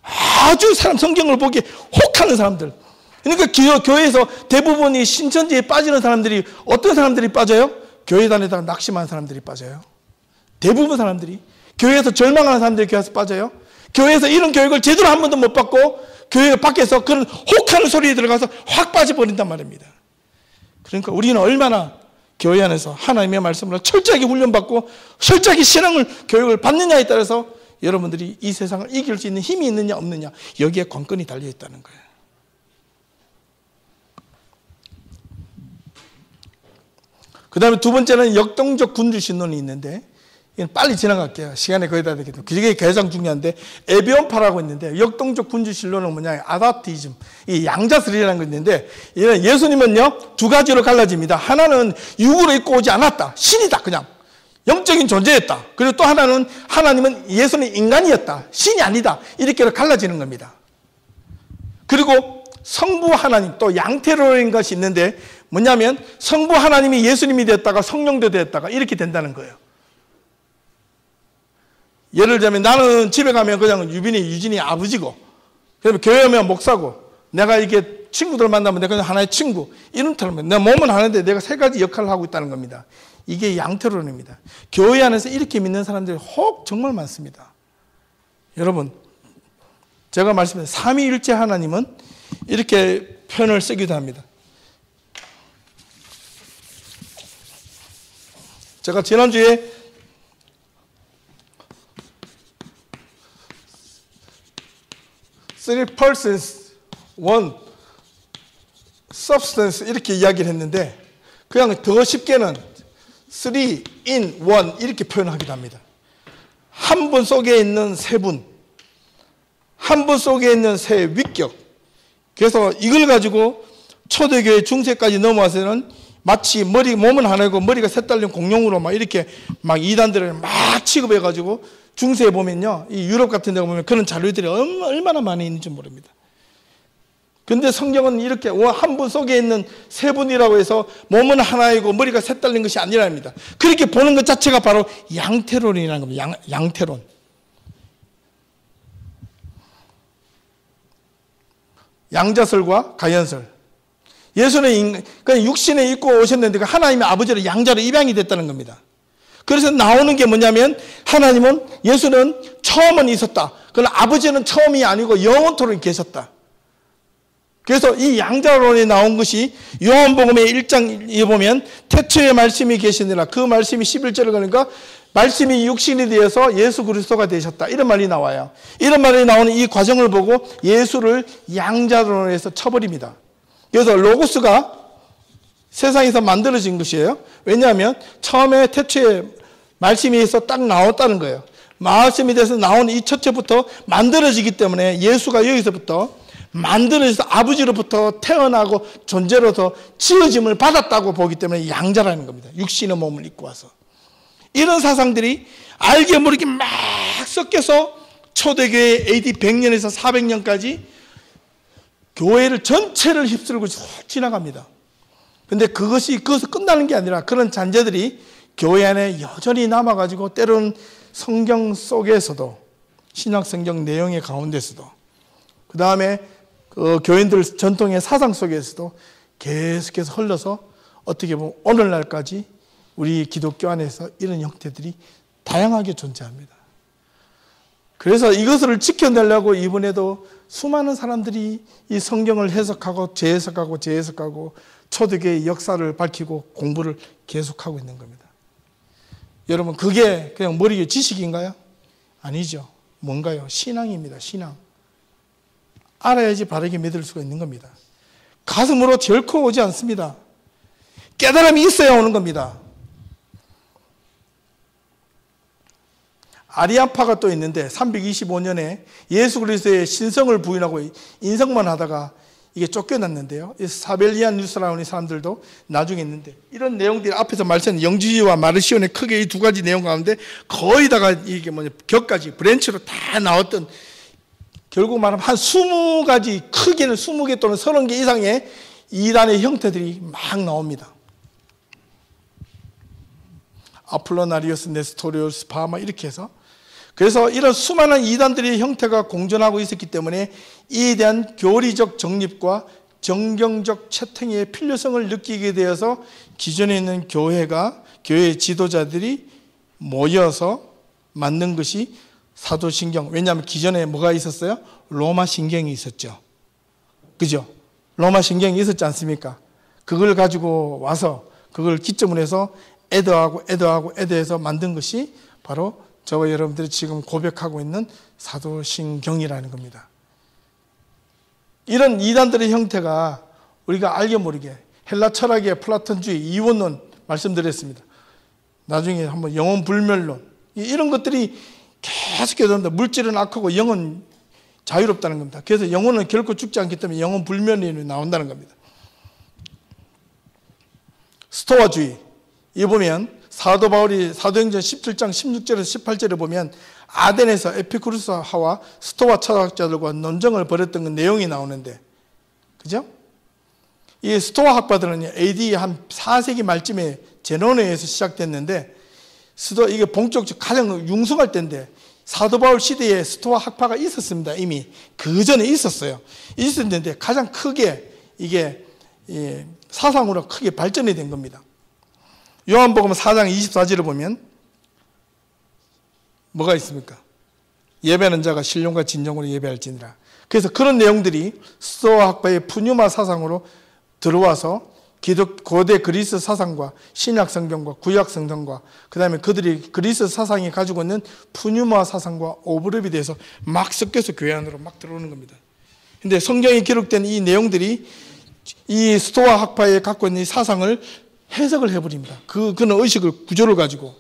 [SPEAKER 1] 아주 성경을 보기에 혹하는 사람들. 그러니까 교회에서 대부분이 신천지에 빠지는 사람들이 어떤 사람들이 빠져요? 교회 다니다가 낙심한 사람들이 빠져요. 대부분 사람들이. 교회에서 절망하는 사람들이 교회에서 빠져요. 교회에서 이런 교육을 제대로 한 번도 못 받고 교회 밖에서 그런 혹하는 소리에 들어가서 확 빠져버린단 말입니다. 그러니까 우리는 얼마나 교회 안에서 하나님의 말씀으로 철저하게 훈련받고 철저하게 신앙을 교육을 받느냐에 따라서 여러분들이 이 세상을 이길 수 있는 힘이 있느냐 없느냐, 여기에 관건이 달려있다는 거예요. 그 다음에 두 번째는 역동적 군주신론이 있는데, 이건 빨리 지나갈게요. 시간이 거의 다 되겠죠. 그게 가장 중요한데, 에비온파라고 있는데, 역동적 군주신론은 뭐냐, 아답티즘, 이 양자설이라는 거 있는데, 예수님은요, 두 가지로 갈라집니다. 하나는 육으로 입고 오지 않았다. 신이다, 그냥. 영적인 존재였다. 그리고 또 하나는 하나님은 예수는 인간이었다. 신이 아니다. 이렇게 갈라지는 겁니다. 그리고 성부 하나님, 또 양태로인 것이 있는데 뭐냐면 성부 하나님이 예수님이 됐다가 성령도 됐다가 이렇게 된다는 거예요. 예를 들면 나는 집에 가면 그냥 유진이 아버지고, 그다음에 교회 오면 목사고, 내가 이게 친구들 만나면 내가 그냥 하나의 친구, 이런 term. 내 몸은 하는데 내가 세 가지 역할을 하고 있다는 겁니다. 이게 양태론입니다. 교회 안에서 이렇게 믿는 사람들이 정말 많습니다. 여러분, 제가 말씀드린 삼위일체 하나님은 이렇게 표현을 쓰기도 합니다. 제가 지난주에 three persons, one substance 이렇게 이야기를 했는데 그냥 더 쉽게는 three in one 이렇게 표현하기도 합니다. 한 분 속에 있는 세 분, 한 분 속에 있는 세 위격. 그래서 이걸 가지고 초대교회 중세까지 넘어와서는 마치 몸은 하나이고 머리가 셋 달린 공룡으로 막 이렇게 막 이단들을 막 취급해가지고 중세에 보면요, 이 유럽 같은 데 보면 그런 자료들이 얼마나 많이 있는지 모릅니다. 근데 성경은 이렇게 한 분 속에 있는 세 분이라고 해서 몸은 하나이고 머리가 셋 달린 것이 아니랍니다. 그렇게 보는 것 자체가 바로 양태론이라는 겁니다. 양태론. 양자설과 가연설. 예수는 그냥 육신에 입고 오셨는데 하나님의 아버지로 양자로 입양이 됐다는 겁니다. 그래서 나오는 게 뭐냐면 하나님은, 예수는 처음은 있었다. 그러나 아버지는 처음이 아니고 영원토록 계셨다. 그래서 이 양자론에 나온 것이 요한복음의 1장에 보면 태초에 말씀이 계시니라, 그 말씀이 11절을 가니까 말씀이 육신이 되어서 예수 그리스도가 되셨다, 이런 말이 나와요. 이런 말이 나오는 이 과정을 보고 예수를 양자론에서 쳐버립니다. 그래서 로고스가 세상에서 만들어진 것이에요. 왜냐하면 처음에 태초에 말씀이 있어 딱 나왔다는 거예요. 말씀이 돼서 나온 이 첫째부터 만들어지기 때문에 예수가 여기서부터 만들어져서 아버지로부터 태어나고 존재로서 지어짐을 받았다고 보기 때문에 양자라는 겁니다. 육신의 몸을 입고 와서. 이런 사상들이 알게 모르게 막 섞여서 초대교회 AD 100년에서 400년까지 교회를 전체를 휩쓸고 쭉 지나갑니다. 근데 그것에서 끝나는 게 아니라 그런 잔재들이 교회 안에 여전히 남아가지고 때로는 성경 속에서도, 신약 성경 내용의 가운데서도, 그 다음에 교인들 전통의 사상 속에서도 계속해서 흘러서 어떻게 보면 오늘날까지 우리 기독교 안에서 이런 형태들이 다양하게 존재합니다. 그래서 이것을 지켜내려고 이번에도 수많은 사람들이 이 성경을 해석하고 재해석하고 초대교회의 역사를 밝히고 공부를 계속하고 있는 겁니다. 여러분, 그게 그냥 머리에 지식인가요? 아니죠. 뭔가요? 신앙입니다. 신앙. 알아야지 바르게 믿을 수가 있는 겁니다. 가슴으로 결코 오지 않습니다. 깨달음이 있어야 오는 겁니다. 아리아파가 또 있는데 325년에 예수 그리스도의 신성을 부인하고 인성만 하다가 이게 쫓겨났는데요. 사벨리안 뉴스라는 사람들도 나중에 있는데 이런 내용들이 앞에서 말씀한 영지주와 마르시온의 크게 이 두 가지 내용 가운데 거의 다가 이게 격까지 브랜치로 다 나왔던 결국 말하면 한 20가지 크게는 20개 또는 30개 이상의 이단의 형태들이 막 나옵니다. 아폴로나리오스, 네스토리오스, 바마 이렇게 해서 그래서 이런 수많은 이단들의 형태가 공존하고 있었기 때문에 이에 대한 교리적 정립과 정경적 채택의 필요성을 느끼게 되어서 기존에 있는 교회 지도자들이 모여서 만든 것이 사도신경. 왜냐하면 기존에 뭐가 있었어요? 로마 신경이 있었죠. 그죠? 로마 신경이 있었지 않습니까? 그걸 가지고 와서 그걸 기점으로 해서 애드해서 만든 것이 바로 저와 여러분들이 지금 고백하고 있는 사도신경이라는 겁니다. 이런 이단들의 형태가 우리가 알게 모르게 헬라 철학의 플라톤주의, 이원론 말씀드렸습니다. 나중에 한번 영혼불멸론 이런 것들이 계속해서 물질은 악하고 영은 자유롭다는 겁니다. 그래서 영혼은 결코 죽지 않기 때문에 영혼불멸론이 나온다는 겁니다. 스토아주의 이 보면 사도 바울이 사도행전 17장 16절에서 18절에 보면 아덴에서 에피쿠르스하와 스토아 철학자들과 논쟁을 벌였던 그 내용이 나오는데, 그죠? 이 스토아 학파들은 AD 한 4세기 말쯤에 제논에 의해서 시작됐는데, 이게 본격적으로 가장 융성할 때인데, 사도 바울 시대에 스토아 학파가 있었습니다. 이미 그 전에 있었어요. 있었는데 가장 크게 이게 사상으로 크게 발전이 된 겁니다. 요한복음 4장 24절을 보면 뭐가 있습니까? 예배하는 자가 신령과 진정으로 예배할지니라. 그래서 그런 내용들이 스토아 학파의 푸뉴마 사상으로 들어와서 고대 그리스 사상과 신약 성경과 구약 성경과 그 다음에 그들이 그리스 사상이 가지고 있는 푸뉴마 사상과 오버랩이 돼서 막 섞여서 교회 안으로 막 들어오는 겁니다. 근데 성경에 기록된 이 내용들이 이 스토아 학파에 갖고 있는 이 사상을 해석을 해버립니다. 그는 의식을 구조를 가지고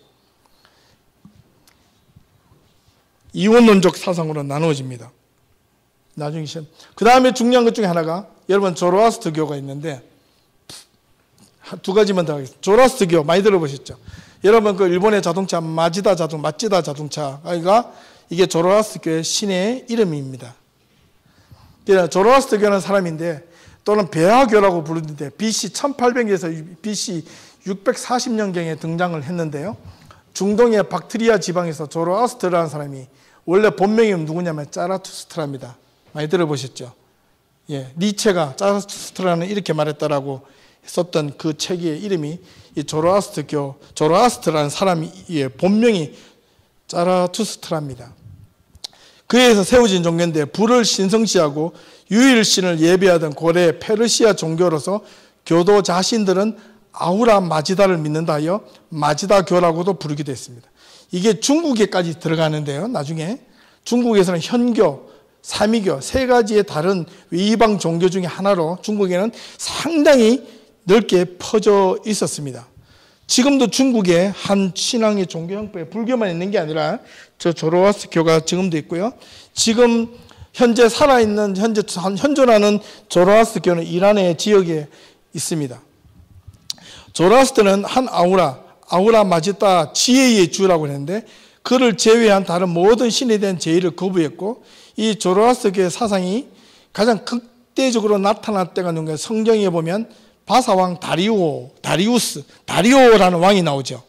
[SPEAKER 1] 이원론적 사상으로 나누어집니다. 나중에 그 다음에 중요한 것 중에 하나가 여러분 조로아스터교가 있는데 두 가지만 더 하겠습니다. 조로아스터교 많이 들어보셨죠? 여러분 그 일본의 자동차 마츠다 자동차가 이게 조로아스터교의 신의 이름입니다. 조로아스터교는 사람인데 또는 베아교라고 부르는데 BC 1800에서 BC 640년경에 등장을 했는데요. 중동의 박트리아 지방에서 조로아스터라는 사람이 원래 본명이 누구냐면 짜라투스트라입니다. 많이 들어보셨죠? 예, 니체가 짜라투스트라는 이렇게 말했다라고 썼던 그 책의 이름이 이 조로아스터교, 조로아스터라는 사람의 본명이 짜라투스트라입니다. 그에서 세워진 종교인데 불을 신성시하고 유일신을 예배하던 고대 페르시아 종교로서 교도 자신들은 아우라 마지다를 믿는다 하여 마지다교라고도 부르기도 했습니다. 이게 중국에까지 들어가는데요. 나중에 중국에서는 현교, 사미교 세 가지의 다른 이방 종교 중에 하나로 중국에는 상당히 넓게 퍼져 있었습니다. 지금도 중국에 한 신앙의 종교 형법에 불교만 있는 게 아니라 저 조로아스터교가 지금도 있고요. 지금 현재 살아있는 현존하는 조로아스터교는 이란의 지역에 있습니다. 조로아스터는 한 아우라 마지다 지혜의 주라고 했는데 그를 제외한 다른 모든 신에 대한 제의를 거부했고 이 조로아스터교의 사상이 가장 극대적으로 나타날 때가 있는 거예요. 성경에 보면 바사왕 다리오라는 왕이 나오죠.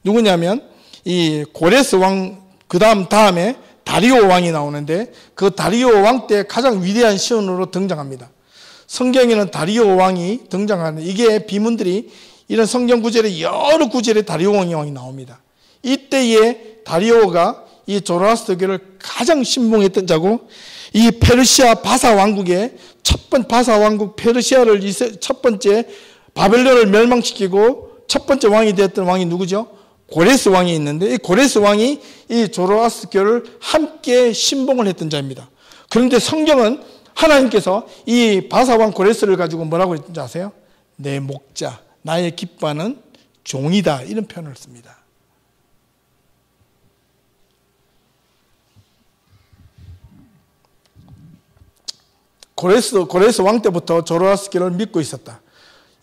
[SPEAKER 1] 누구냐면 이 고레스 왕 다음에 다리오 왕이 나오는데 그 다리오 왕 때 가장 위대한 시온으로 등장합니다. 성경에는 다리오 왕이 등장하는 이게 비문들이 이런 성경 구절에 여러 구절에 다리오 왕이 나옵니다. 이때에 다리오가 이 조로아스터교를 가장 신봉했던 자고 이 페르시아 바사 왕국의 바사 왕국 페르시아를 첫 번째 바벨론을 멸망시키고 첫 번째 왕이 되었던 왕이 누구죠? 고레스 왕이 있는데 이 고레스 왕이 이 조로아스터교를 함께 신봉을 했던 자입니다. 그런데 성경은 하나님께서 이 바사 왕 고레스를 가지고 뭐라고 했는지 아세요? 내 목자, 나의 기뻐하는 종이다, 이런 표현을 씁니다. 고레스 왕 때부터 조로아스터교를 믿고 있었다.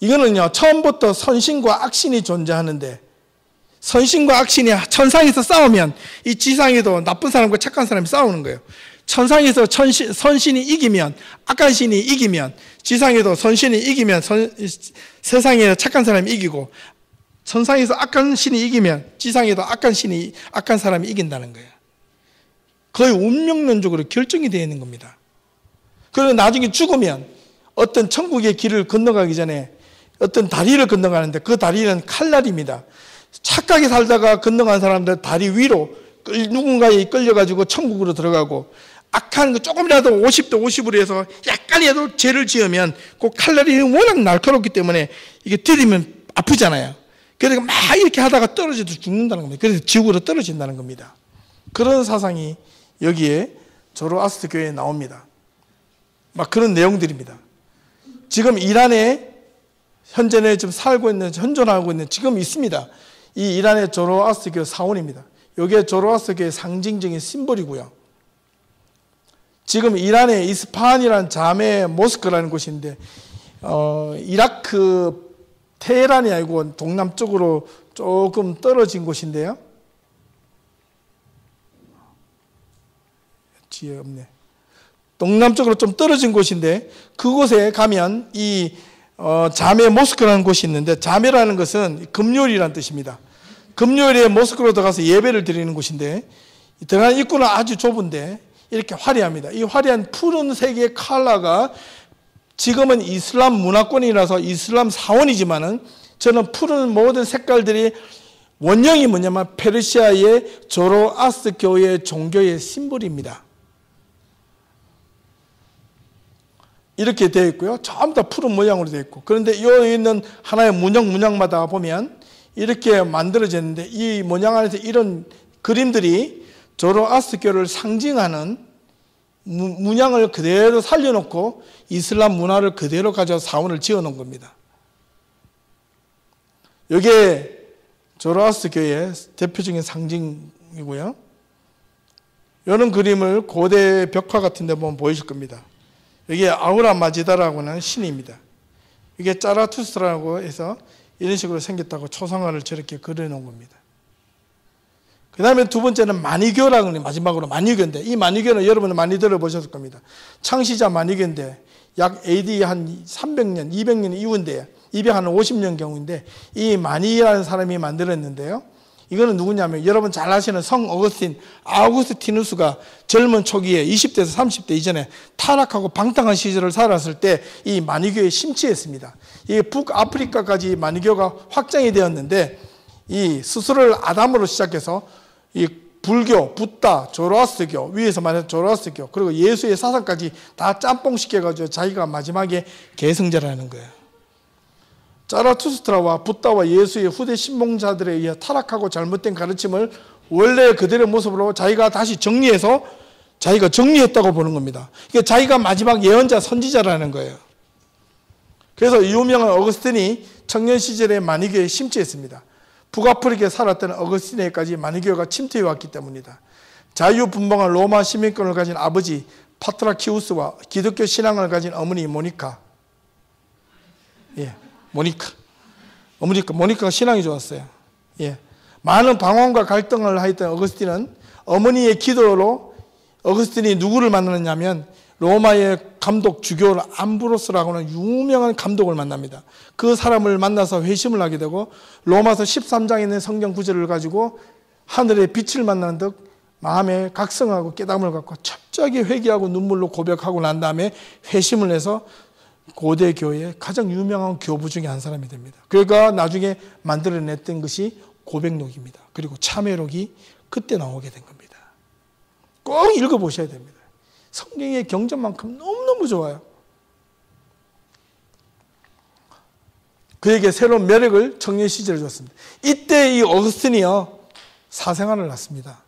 [SPEAKER 1] 이거는요, 처음부터 선신과 악신이 존재하는데, 선신과 악신이 천상에서 싸우면 이 지상에도 나쁜 사람과 착한 사람이 싸우는 거예요. 천상에서 선신이 이기면, 악한 신이 이기면, 지상에도 선신이 이기면 세상에 착한 사람이 이기고, 천상에서 악한 신이 이기면 지상에도 악한 사람이 이긴다는 거예요. 거의 운명론적으로 결정이 되어 있는 겁니다. 그리고 나중에 죽으면 어떤 천국의 길을 건너가기 전에 어떤 다리를 건너가는데, 그 다리는 칼날입니다. 착하게 살다가 건너간 사람들 다리 위로 누군가에 끌려가지고 천국으로 들어가고, 악한 거 조금이라도 50대 50으로 해서 약간이라도 죄를 지으면 그 칼날이 워낙 날카롭기 때문에 이게 들이면 아프잖아요. 그러니까 막 이렇게 하다가 떨어져도 죽는다는 겁니다. 그래서 지옥으로 떨어진다는 겁니다. 그런 사상이 여기에 조로아스터 교회에 나옵니다. 막 그런 내용들입니다. 지금 이란에 현존에 지금 살고 있는, 현존하고 있는, 지금 있습니다. 이 이란의 조로아스터교 사원입니다. 이게 조로아스터교의 상징적인 심볼이고요. 지금 이란의 이스파한이라는 자매 모스크라는 곳인데, 이라크 테헤란이 아니고 동남쪽으로 조금 떨어진 곳인데요. 뒤에 없네. 동남쪽으로 좀 떨어진 곳인데, 그곳에 가면 이 자매 모스크라는 곳이 있는데, 자매라는 것은 금요일이라는 뜻입니다. 금요일에 모스크로 들어가서 예배를 드리는 곳인데, 들어가는 입구는 아주 좁은데 이렇게 화려합니다. 이 화려한 푸른색의 컬러가, 지금은 이슬람 문화권이라서 이슬람 사원이지만은 저는 푸른 모든 색깔들이 원형이 뭐냐면 페르시아의 조로아스터 교의 종교의 심볼입니다. 이렇게 되어 있고요. 전부 다 푸른 모양으로 되어 있고, 그런데 여기 있는 하나의 문양마다 보면 이렇게 만들어졌는데, 이 문양 안에서 이런 그림들이 조로아스터교를 상징하는 문양을 그대로 살려놓고 이슬람 문화를 그대로 가져서 사원을 지어놓은 겁니다. 이게 조로아스터교의 대표적인 상징이고요. 이런 그림을 고대 벽화 같은 데 보면 보이실 겁니다. 이게 아우라 마지다라고 하는 신입니다. 이게 짜라투스트라고 해서 이런 식으로 생겼다고 초상화를 저렇게 그려놓은 겁니다. 그 다음에 두 번째는 마니교라고 하는, 마지막으로 마니교인데, 이 마니교는 여러분은 많이 들어보셨을 겁니다. 창시자 마니교인데 약 AD 한 300년, 200년 이후인데, 250년 경우인데, 이 마니라는 사람이 만들었는데요. 이거는 누구냐면 여러분 잘 아시는 성 어거스틴, 아우구스티누스가 젊은 초기에 20대에서 30대 이전에 타락하고 방탕한 시절을 살았을 때 이 마니교에 심취했습니다. 이 북아프리카까지 마니교가 확장이 되었는데, 이 스스로를 아담으로 시작해서 이 불교, 붓다, 조로아스터교, 위에서 말한 조로아스터교, 그리고 예수의 사상까지 다 짬뽕시켜가지고 자기가 마지막에 계승자라는 거예요. 짜라투스트라와 붓다와 예수의 후대 신봉자들에 의해 타락하고 잘못된 가르침을 원래 그들의 모습으로 자기가 다시 정리해서 자기가 정리했다고 보는 겁니다. 그러니까 자기가 마지막 예언자, 선지자라는 거예요. 그래서 유명한 어거스틴이 청년 시절에 마니교에 심취했습니다. 북아프리카에 살았던 어거스틴에까지 마니교가 침투해 왔기 때문이다. 자유분방한 로마 시민권을 가진 아버지 파트라키우스와 기독교 신앙을 가진 어머니 모니카. 예. 모니카가 신앙이 좋았어요. 예. 많은 방황과 갈등을 하였던 어거스틴은 어머니의 기도로 어거스틴이 누구를 만나느냐면 로마의 감독 주교 암브로스라고 하는 유명한 감독을 만납니다. 그 사람을 만나서 회심을 하게 되고, 로마서 13장에 있는 성경 구절을 가지고 하늘의 빛을 만나는 듯 마음에 각성하고 깨달음을 갖고 철저하게 회개하고 눈물로 고백하고 난 다음에 회심을 해서 고대 교회의 가장 유명한 교부 중에 한 사람이 됩니다. 그러니까 나중에 만들어냈던 것이 고백록입니다. 그리고 참회록이 그때 나오게 된 겁니다. 꼭 읽어보셔야 됩니다. 성경의 경전만큼 너무너무 좋아요. 그에게 새로운 매력을 청년 시절에 줬습니다. 이때 이 어거스틴이요, 사생활을 낳습니다.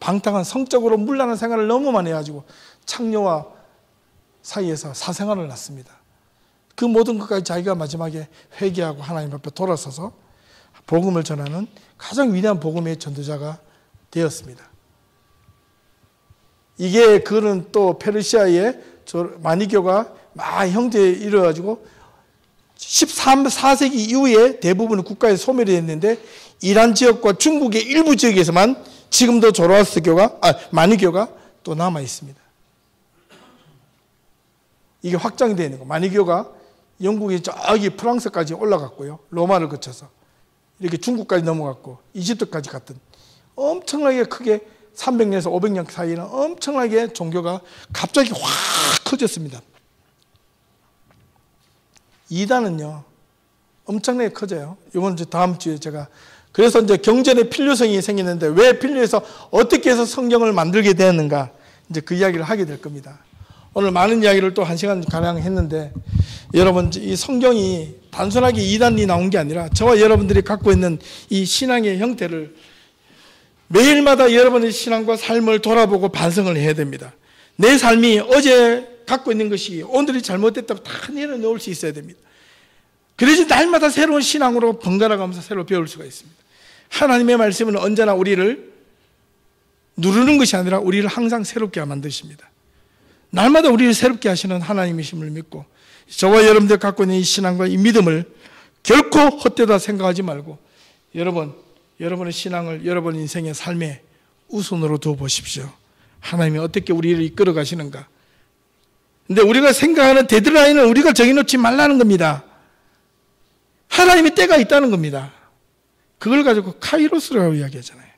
[SPEAKER 1] 방탕한 성적으로 물러난 생활을 너무 많이 해가지고 창녀와 사이에서 사생활을 낳습니다. 그 모든 것까지 자기가 마지막에 회개하고 하나님 앞에 돌아서서 복음을 전하는 가장 위대한 복음의 전도자가 되었습니다. 이게 그는 또 페르시아의 마니교가 막 형제에 이뤄가지고 14세기 이후에 대부분의 국가에 소멸이 됐는데 이란 지역과 중국의 일부 지역에서만 지금도 마니교가 또 남아 있습니다. 이게 확장이 되는 거. 마니교가 영국이 저기 프랑스까지 올라갔고요. 로마를 거쳐서 이렇게 중국까지 넘어갔고 이집트까지 갔던 엄청나게 크게 300년에서 500년 사이에는 엄청나게 종교가 갑자기 확 커졌습니다. 이단은요 엄청나게 커져요. 이건 이제 다음 주에 제가 그래서 이제 경전의 필요성이 생기는데 왜 필요해서 어떻게 해서 성경을 만들게 되었는가 이제 그 이야기를 하게 될 겁니다. 오늘 많은 이야기를 또 1시간 가량 했는데 여러분 이 성경이 단순하게 이단이 나온 게 아니라 저와 여러분들이 갖고 있는 이 신앙의 형태를 매일마다 여러분의 신앙과 삶을 돌아보고 반성을 해야 됩니다. 내 삶이 어제 갖고 있는 것이 오늘이 잘못됐다고 다 내려놓을 수 있어야 됩니다. 그래야지 날마다 새로운 신앙으로 번갈아 가면서 새로 배울 수가 있습니다. 하나님의 말씀은 언제나 우리를 누르는 것이 아니라 우리를 항상 새롭게 만드십니다. 날마다 우리를 새롭게 하시는 하나님이심을 믿고 저와 여러분들 갖고 있는 이 신앙과 이 믿음을 결코 헛되다 생각하지 말고 여러분의 신앙을 여러분 인생의 삶의 우선으로 두어 보십시오. 하나님이 어떻게 우리를 이끌어 가시는가. 근데 우리가 생각하는 데드라인을 우리가 정해놓지 말라는 겁니다. 하나님의 때가 있다는 겁니다. 그걸 가지고 카이로스라고 이야기하잖아요.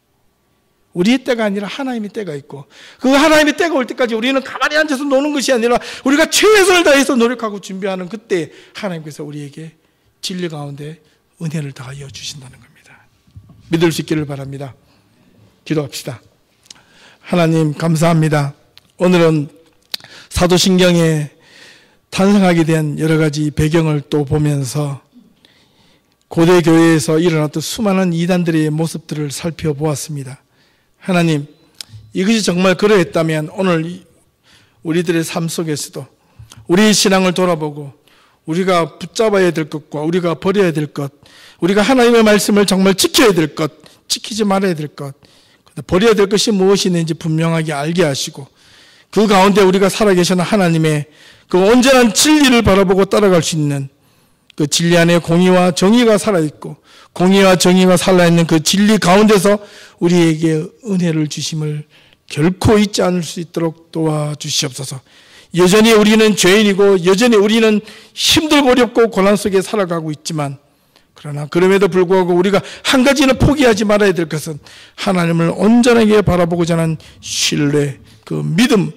[SPEAKER 1] 우리의 때가 아니라 하나님의 때가 있고 그 하나님의 때가 올 때까지 우리는 가만히 앉아서 노는 것이 아니라 우리가 최선을 다해서 노력하고 준비하는 그때 하나님께서 우리에게 진리 가운데 은혜를 더하여 주신다는 겁니다. 믿을 수 있기를 바랍니다. 기도합시다. 하나님 감사합니다. 오늘은 사도신경에 탄생하게 된 여러 가지 배경을 또 보면서 고대 교회에서 일어났던 수많은 이단들의 모습들을 살펴보았습니다. 하나님, 이것이 정말 그러했다면 오늘 우리들의 삶 속에서도 우리의 신앙을 돌아보고 우리가 붙잡아야 될 것과 우리가 버려야 될 것, 우리가 하나님의 말씀을 정말 지켜야 될 것, 지키지 말아야 될 것, 버려야 될 것이 무엇이 있는지 분명하게 알게 하시고 그 가운데 우리가 살아계시는 하나님의 그 온전한 진리를 바라보고 따라갈 수 있는 그 진리 안에 공의와 정의가 살아있고 공의와 정의가 살아있는 그 진리 가운데서 우리에게 은혜를 주심을 결코 잊지 않을 수 있도록 도와주시옵소서. 여전히 우리는 죄인이고 여전히 우리는 힘들고 어렵고 고난 속에 살아가고 있지만 그러나 그럼에도 불구하고 우리가 한 가지는 포기하지 말아야 될 것은 하나님을 온전하게 바라보고자 하는 신뢰, 그 믿음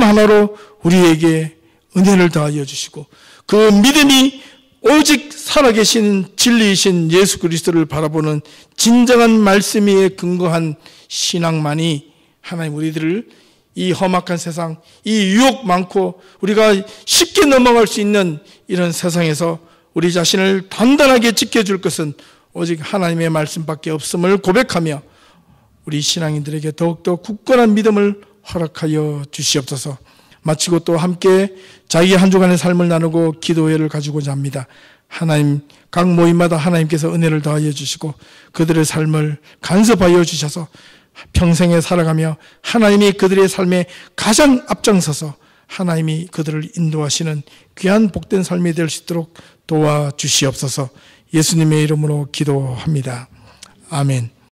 [SPEAKER 1] 하나로 우리에게 은혜를 더하여 주시고 그 믿음이 오직 살아계신 진리이신 예수 그리스도를 바라보는 진정한 말씀 위에 근거한 신앙만이 하나님 우리들을 이 험악한 세상, 이 유혹 많고 우리가 쉽게 넘어갈 수 있는 이런 세상에서 우리 자신을 단단하게 지켜줄 것은 오직 하나님의 말씀밖에 없음을 고백하며 우리 신앙인들에게 더욱더 굳건한 믿음을 허락하여 주시옵소서. 마치고 또 함께 자기의 한 주간의 삶을 나누고 기도회를 가지고자 합니다. 하나님 각 모임마다 하나님께서 은혜를 더하여 주시고 그들의 삶을 간섭하여 주셔서 평생에 살아가며 하나님이 그들의 삶에 가장 앞장서서 하나님이 그들을 인도하시는 귀한 복된 삶이 될 수 있도록 도와주시옵소서. 예수님의 이름으로 기도합니다. 아멘.